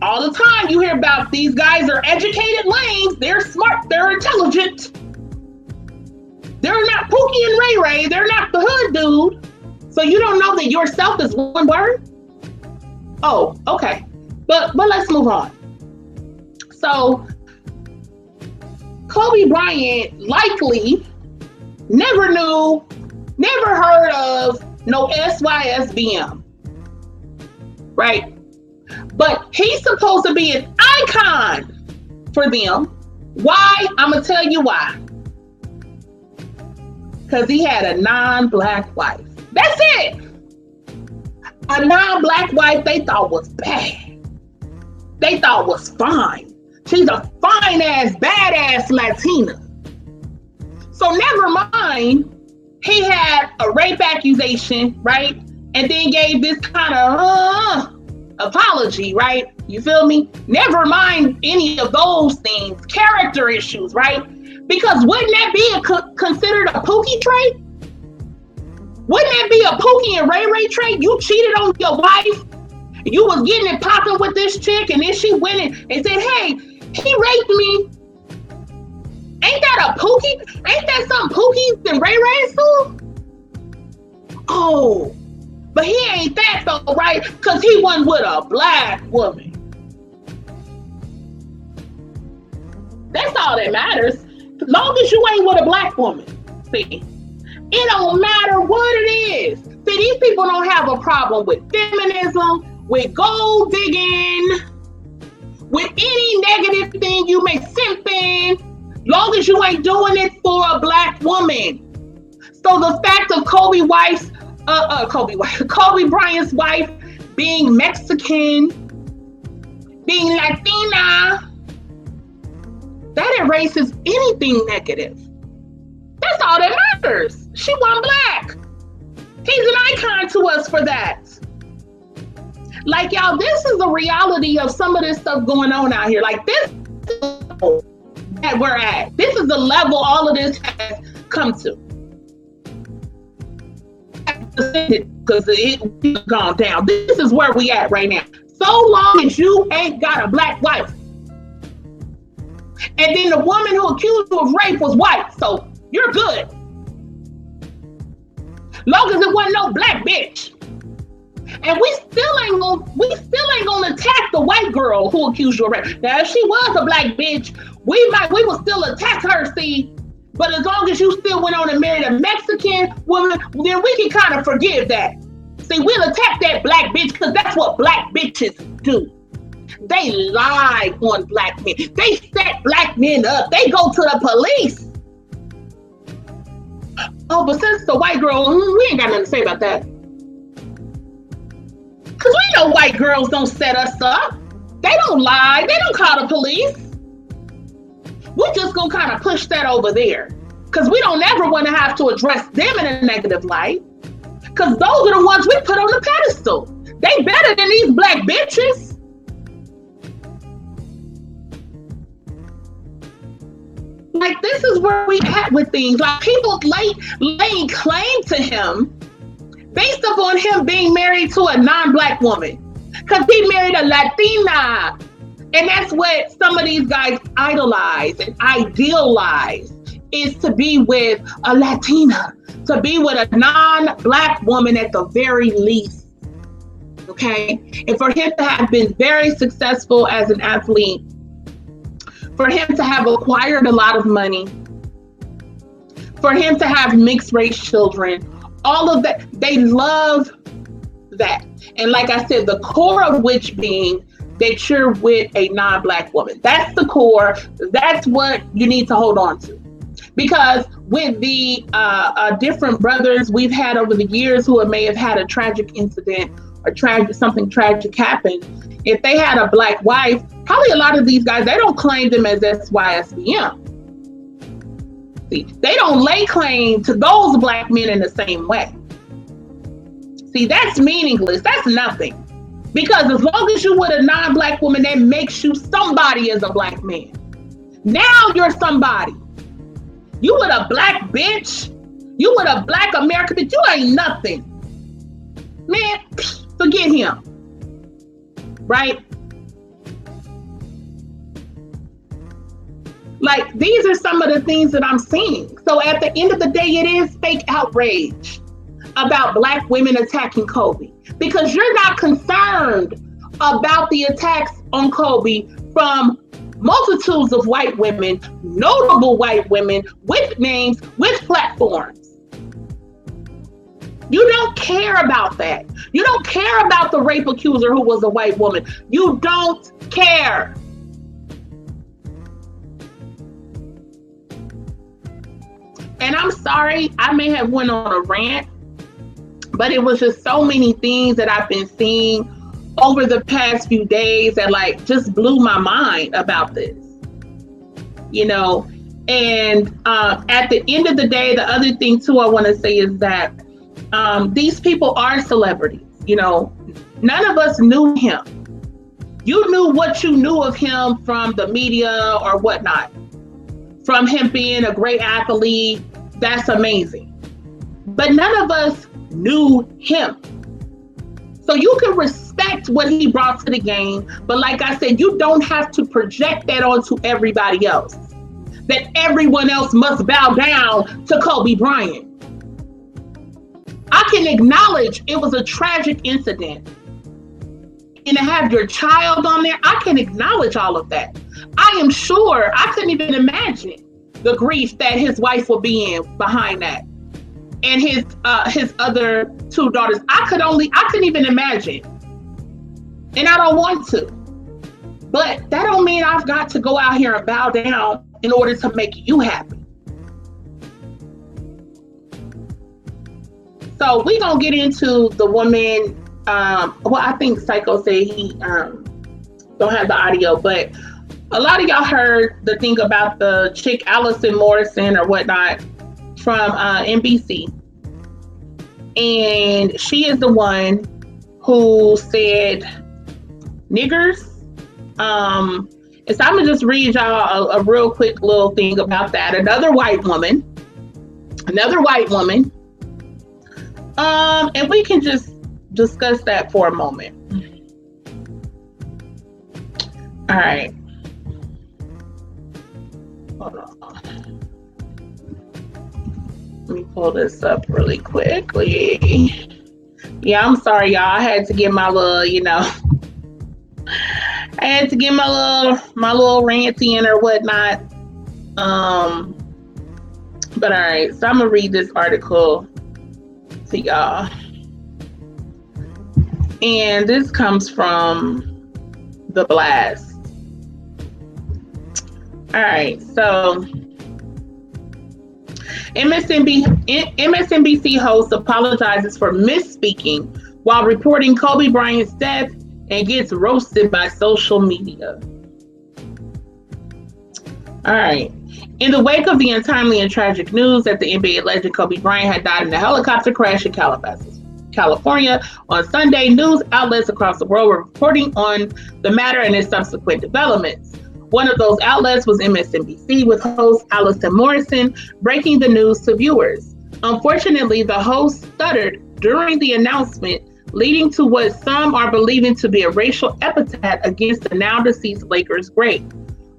all the time you hear about these guys are educated lames, they're smart, they're intelligent. They're not Pookie and Ray Ray. They're not the hood dude. So you don't know that yourself is one word? Oh, okay. But let's move on. So Kobe Bryant likely never heard of no SYSBM, right? But he's supposed to be an icon for them. Why? I'm gonna tell you why. Because he had a non-black wife. That's it. A non-black wife they thought was bad. They thought was fine. She's a fine-ass, badass Latina. So never mind, he had a rape accusation, right? And then gave this kind of apology, right? You feel me? Never mind any of those things, character issues, right? Because wouldn't that be considered a Pookie trait? Wouldn't that be a Pookie and Ray Ray trait? You cheated on your wife, you was getting it popping with this chick, and then she went in and said, hey, he raped me. Ain't that a Pookie? Ain't that some Pookies and Ray Rays too? Oh, but he ain't that though, right? Because he wasn't with a black woman. That's all that matters. As long as you ain't with a black woman. See, it don't matter what it is. See, these people don't have a problem with feminism, with gold digging, with any negative thing you may simp in, long as you ain't doing it for a black woman. So the fact of Kobe Bryant's wife being Mexican, being Latina, that erases anything negative. That's all that matters. She won black. He's an icon to us for that. Like, y'all, this is the reality of some of this stuff going on out here. Like, this is the level that we're at. This is the level all of this has come to. Because it's gone down. This is where we at right now. So long as you ain't got a black wife. And then the woman who accused you of rape was white. So you're good. Long as it wasn't no black bitch. And we still ain't gonna attack the white girl who accused you of rape. Now, if she was a black bitch, we will still attack her, see. But as long as you still went on and married a Mexican woman, then we can kind of forgive that. See, we'll attack that black bitch because that's what black bitches do. They lie on black men. They set black men up. They go to the police. Oh, but since the white girl, we ain't got nothing to say about that. Because we know white girls don't set us up. They don't lie. They don't call the police. We're just going to kind of push that over there. Because we don't ever want to have to address them in a negative light. Because those are the ones we put on the pedestal. They better than these black bitches. Like, this is where we at with things. Like, people laying claim to him based upon him being married to a non-black woman. Because he married a Latina. And that's what some of these guys idolize and idealize, is to be with a Latina, to be with a non-black woman at the very least. Okay? And for him to have been very successful as an athlete, for him to have acquired a lot of money, for him to have mixed race children, all of that, they love that. And like I said, the core of which being that you're with a non-black woman. That's the core. That's what you need to hold on to. Because with the different brothers we've had over the years who may have had a tragic incident or something tragic happen, if they had a black wife, probably a lot of these guys, they don't claim them as SYSBM. See, they don't lay claim to those black men in the same way. See, that's meaningless. That's nothing. Because as long as you're with a non-black woman, that makes you somebody as a black man. Now you're somebody. You with a black bitch, you with a black American bitch, you ain't nothing. Man, forget him. Right? Like, these are some of the things that I'm seeing. So at the end of the day, it is fake outrage about black women attacking Kobe, because you're not concerned about the attacks on Kobe from multitudes of white women, notable white women with names, with platforms. You don't care about that. You don't care about the rape accuser who was a white woman. You don't care. And I'm sorry, I may have went on a rant, but it was just so many things that I've been seeing over the past few days that like just blew my mind about this, you know. And at the end of the day, the other thing too I want to say is that these people are celebrities. You know, none of us knew him. You knew what you knew of him from the media or whatnot, from him being a great athlete. That's amazing. But none of us knew him. So you can respect what he brought to the game, but like I said, you don't have to project that onto everybody else, that everyone else must bow down to Kobe Bryant. I can acknowledge it was a tragic incident. And to have your child on there, I can acknowledge all of that. I am sure I couldn't even imagine the grief that his wife would be in behind that, and his other two daughters. I couldn't even imagine, and I don't want to. But that don't mean I've got to go out here and bow down in order to make you happy. So we gonna get into the woman. Well, I think Psycho said he don't have the audio, but a lot of y'all heard the thing about the chick Allison Morrison or whatnot from NBC, and she is the one who said niggers. And so I'm gonna just read y'all a real quick little thing about that. Another white woman. And we can just discuss that for a moment. All right. Hold on. Let me pull this up really quickly. Yeah, I'm sorry, y'all. I had to get my little, I had to get my little rant in or whatnot. But all right, so I'm gonna read this article to y'all. And this comes from The Blast. All right, so MSNBC host apologizes for misspeaking while reporting Kobe Bryant's death and gets roasted by social media. All right. In the wake of the untimely and tragic news that the NBA legend Kobe Bryant had died in a helicopter crash in California on Sunday, news outlets across the world were reporting on the matter and its subsequent developments. One of those outlets was MSNBC, with host Allison Morrison breaking the news to viewers. Unfortunately, the host stuttered during the announcement, leading to what some are believing to be a racial epithet against the now deceased Lakers great.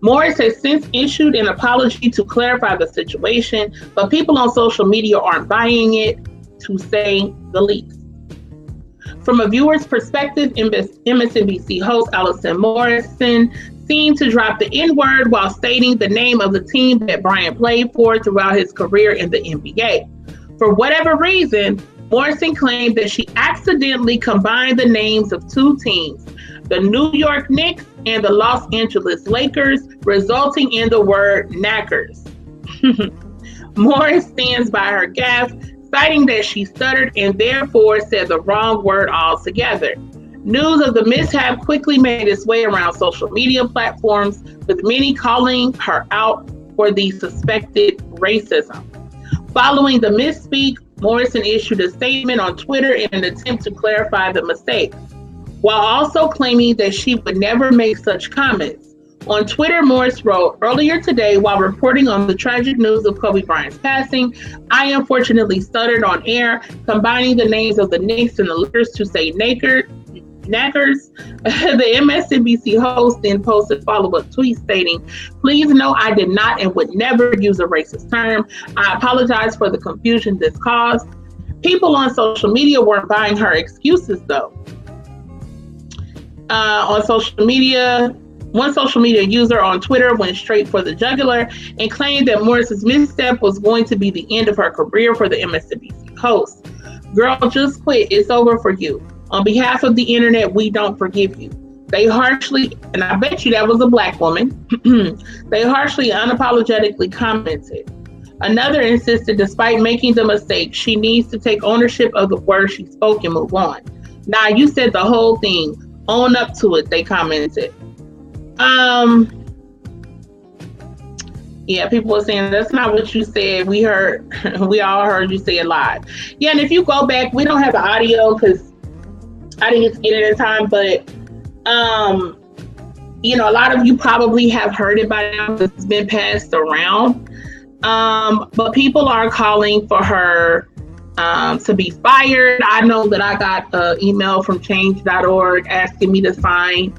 Morris has since issued an apology to clarify the situation, but people on social media aren't buying it, to say the least. From a viewer's perspective, MSNBC host Allison Morrison seemed to drop the N-word while stating the name of the team that Bryant played for throughout his career in the NBA. For whatever reason, Morrison claimed that she accidentally combined the names of two teams, the New York Knicks and the Los Angeles Lakers, resulting in the word knackers. Morris stands by her gaffe, citing that she stuttered and therefore said the wrong word altogether. News of the mishap quickly made its way around social media platforms, with many calling her out for the suspected racism. Following the misspeak, Morrison issued a statement on Twitter in an attempt to clarify the mistake, while also claiming that she would never make such comments. On Twitter, Morris wrote, "Earlier today, while reporting on the tragic news of Kobe Bryant's passing, I unfortunately stuttered on air, combining the names of the Knicks and the Lakers to say knackers." The MSNBC host then posted follow-up tweet stating, "Please know I did not and would never use a racist term. I apologize for the confusion this caused." People on social media weren't buying her excuses, though. On social media, one social media user on Twitter went straight for the jugular and claimed that Morris's misstep was going to be the end of her career for the MSNBC host. "Girl, just quit. It's over for you. On behalf of the internet, we don't forgive you." They harshly, and I bet you that was a black woman, they harshly and unapologetically commented. Another insisted, despite making the mistake, she needs to take ownership of the words she spoke and move on. "Nah, you said the whole thing. Own up to it," they commented. Yeah, people were saying that's not what you said. We all heard you say it live. Yeah, and if you go back, we don't have the audio because I didn't get it in time, but a lot of you probably have heard it by now. It's been passed around. But people are calling for her to be fired. I know that I got an email from change.org asking me to sign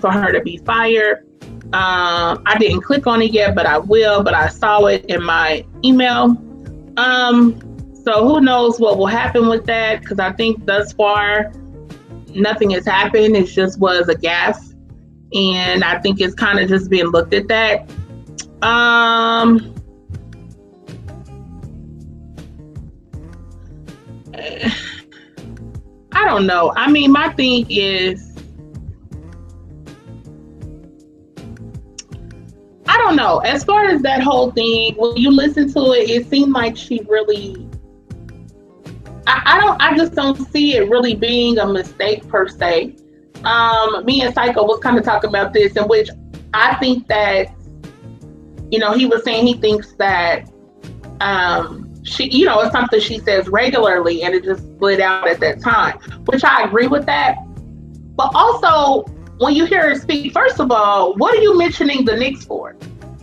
for her to be fired. I didn't click on it yet, but I will, but I saw it in my email. So who knows what will happen with that, because I think thus far nothing has happened. It just was a gaffe. And I think it's kind of just being looked at that. I don't know. I mean, my thing is, I don't know. As far as that whole thing, when you listen to it, it seemed like she really, I just don't see it really being a mistake per se. Me and Psycho was kind of talking about this, in which I think that, you know, he was saying he thinks that she, you know, it's something she says regularly and it just split out at that time, which I agree with that. But also, when you hear her speak, first of all, what are you mentioning the Knicks for?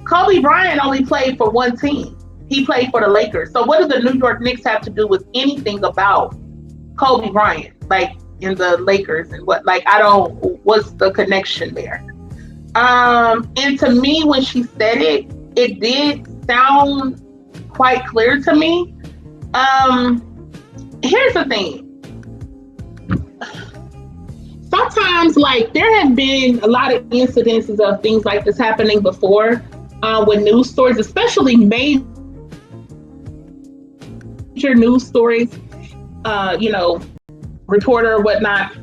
Kobe Bryant only played for one team. He played for the Lakers. So what do the New York Knicks have to do with anything about Kobe Bryant, like in the Lakers and what? Like, I don't, what's the connection there? And to me, when she said it, it did sound quite clear to me. Here's the thing. Sometimes, like, there have been a lot of incidences of things like this happening before with news stories, especially major news stories. You know, reporter or whatnot,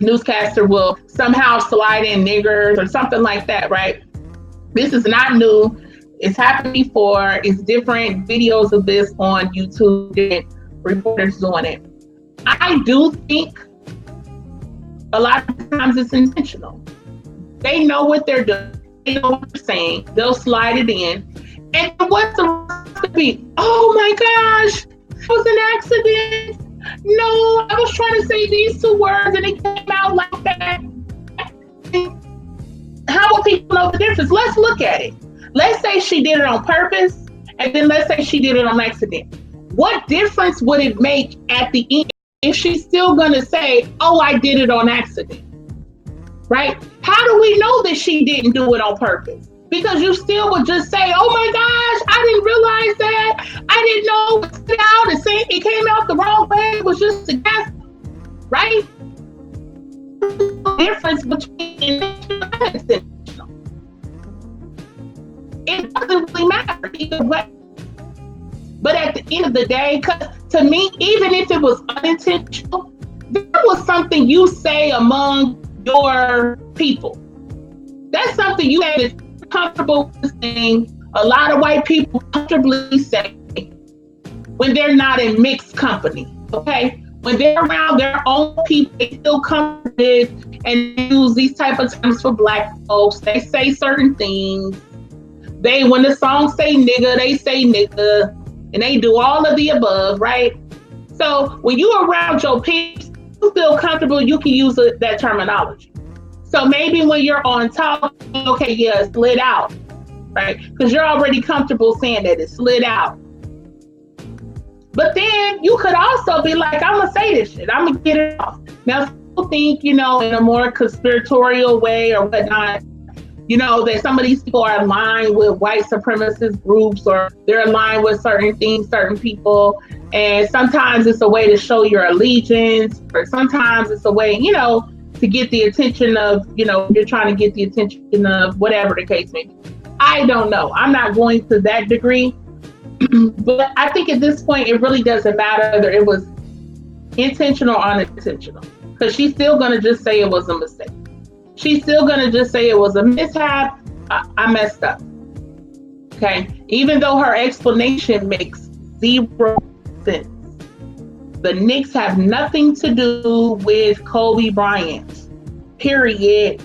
newscaster will somehow slide in niggers or something like that, right? This is not new. It's happened before. It's different videos of this on YouTube, different reporters doing it. I do think a lot of times it's intentional. They know what they're doing. They know what they're saying. They'll slide it in. And what's the rest to be? Oh my gosh, it was an accident. No, I was trying to say these two words and it came out like that. How will people know the difference? Let's look at it. Let's say she did it on purpose, and then let's say she did it on accident. What difference would it make at the end if she's still gonna say, oh, I did it on accident, right? How do we know that she didn't do it on purpose? Because you still would just say, oh my gosh, I didn't realize that. I didn't know it out and say it came out the wrong way. It was just a guess, right? The difference between intentional and intentional. It doesn't really matter either way. But at the end of the day, to me, even if it was unintentional, there was something you say among your people. That's something you had comfortable with saying. A lot of white people comfortably say when they're not in mixed company, okay? When they're around their own people, they feel comfortable and use these type of terms for black folks. They say certain things. When the song say nigga, they say nigga, and they do all of the above, right? So when you're around your peeps, you feel comfortable, you can use that terminology. So maybe when you're on top, okay, yeah, it slid out, right? Because you're already comfortable saying that it slid out. But then you could also be like, I'm gonna say this shit, I'm gonna get it off. Now, people think, you know, in a more conspiratorial way or whatnot, you know, that some of these people are aligned with white supremacist groups, or they're aligned with certain things, certain people. And sometimes it's a way to show your allegiance, or sometimes it's a way, you know, to get the attention of, you know, you're trying to get the attention of whatever the case may be. I don't know. I'm not going to that degree. But I think at this point, it really doesn't matter whether it was intentional or unintentional, because she's still going to just say it was a mistake. She's still going to just say it was a mishap. I messed up. Okay. Even though her explanation makes zero sense. The Knicks have nothing to do with Kobe Bryant. Period.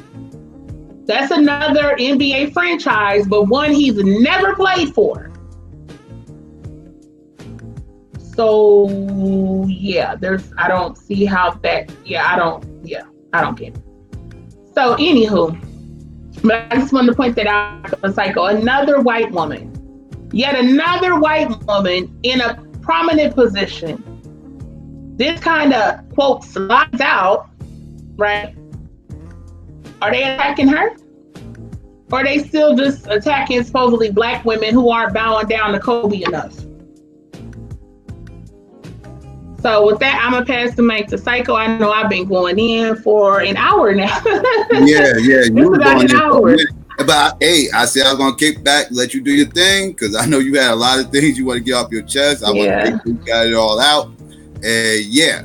That's another NBA franchise, but one he's never played for. So yeah, I don't see how that, I don't get it. So anywho, but I just wanted to point that out for Psycho. Another white woman, yet another white woman in a prominent position. This kind of, quote, slides out, right? Are they attacking her? Or are they still just attacking supposedly black women who aren't bowing down to Kobe enough? So with that, I'm gonna pass the mic to Psycho. I know I've been going in for an hour now. Yeah, you were about going an in for a hour. minute. But hey, I said I was gonna kick back, let you do your thing, because I know you had a lot of things you want to get off your chest. I want to make sure you got it all out. And yeah.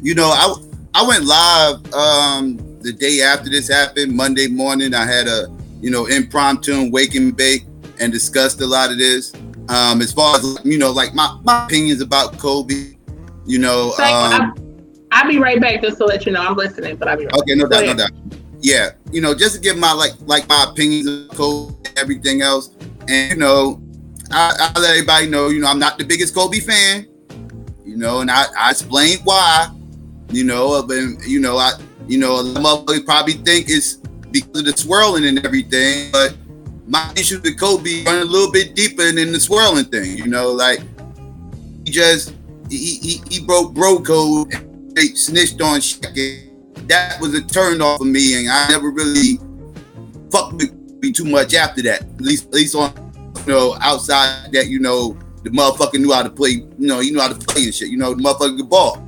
You know, I went live the day after this happened, Monday morning. I had a impromptu wake and bake and discussed a lot of this. As far as like my opinions about Kobe. I'll be right back just to let you know I'm listening, but I'll be right back. Okay, no doubt. Yeah, just to give my my opinions of Kobe and everything else. And I let everybody know, I'm not the biggest Kobe fan. And I explained why. But a motherfucker probably think it's because of the swirling and everything, but my issue with Kobe run a little bit deeper than the swirling thing. Like he broke bro code and they snitched on Shaq. That was a turn off for me, and I never really fucked with me too much after that. At least on outside that the motherfucker knew how to play. He knew how to play and shit. The motherfucker could ball.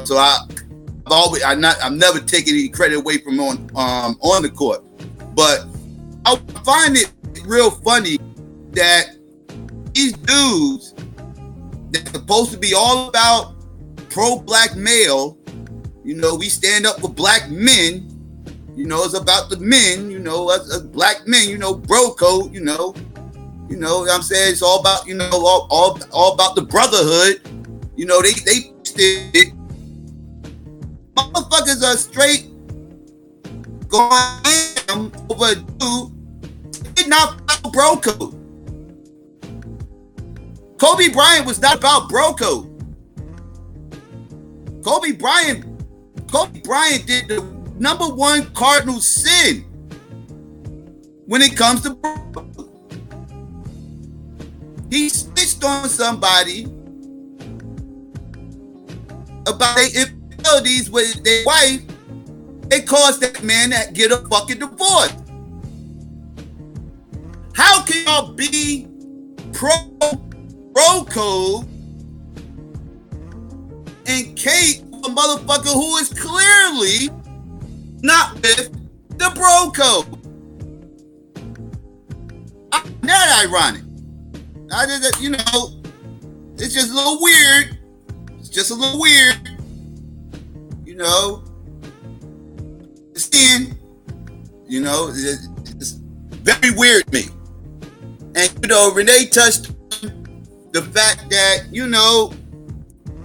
So I've never taken any credit away from on the court, but I find it real funny that these dudes that's supposed to be all about pro-black male, we stand up for black men, it's about the men, us black men, bro code, what I'm saying? It's all about, all about the brotherhood. They did. Motherfuckers are straight going over a dude. Did not follow bro code. Kobe Bryant was not about bro code. Kobe Bryant did the number one cardinal sin when it comes to bro code. He snitched on somebody about their infidelities with their wife. It caused that man to get a fucking divorce. How can y'all be pro code and Kate, a motherfucker who is clearly not with the bro code? Not ironic. It's just a little weird. It's just a little weird. Seeing, it's very weird to me. And, Renee touched on the fact that,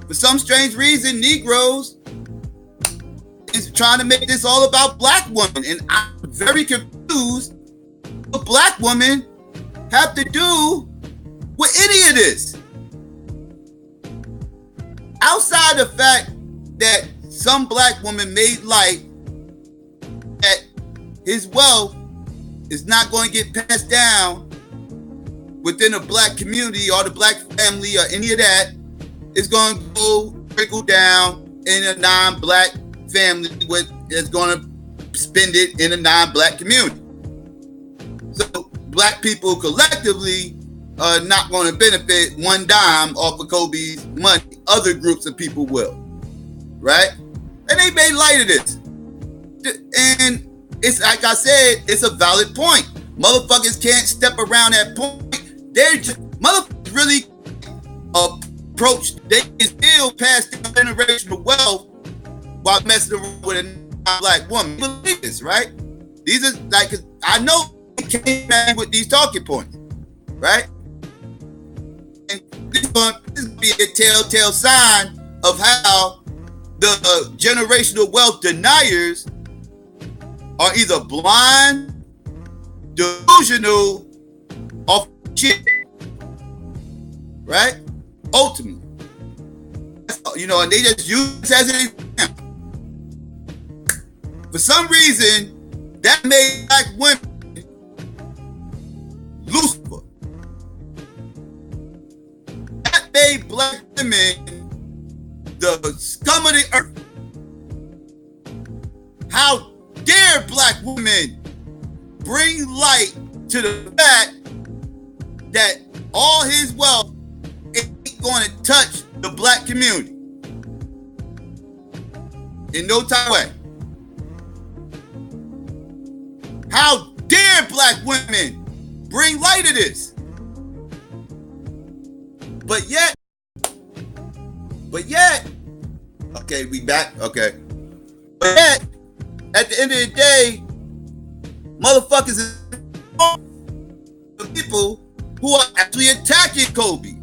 for some strange reason, Negroes is trying to make this all about black women. And I'm very confused what black women have to do with any of this. Outside the fact that some black woman made light that his wealth is not going to get passed down within a black community or the black family or any of that, it's going to go trickle down in a non-black family that's going to spend it in a non-black community. So black people collectively are not going to benefit one dime off of Kobe's money. Other groups of people will, right? And they made light of this. And it's like I said, it's a valid point. Motherfuckers can't step around that point. They're just, motherfuckers really approach, they can still pass down generational wealth while messing around with a non-black woman. You believe this, right? These are like, I know they came at with these talking points, right? And this is going to be a telltale sign of how the generational wealth deniers are either blind, delusional, or shit. Right? Ultimately. And they just use this as an example. For some reason, that made black women Lucifer. That made black women the scum of the earth. How dare black women bring light to the fact that all his wealth ain't going to touch the black community in no time way. How dare black women bring light to this? But yet, okay, we back, okay. But yet, at the end of the day, motherfuckers is the people who are actually attacking Kobe.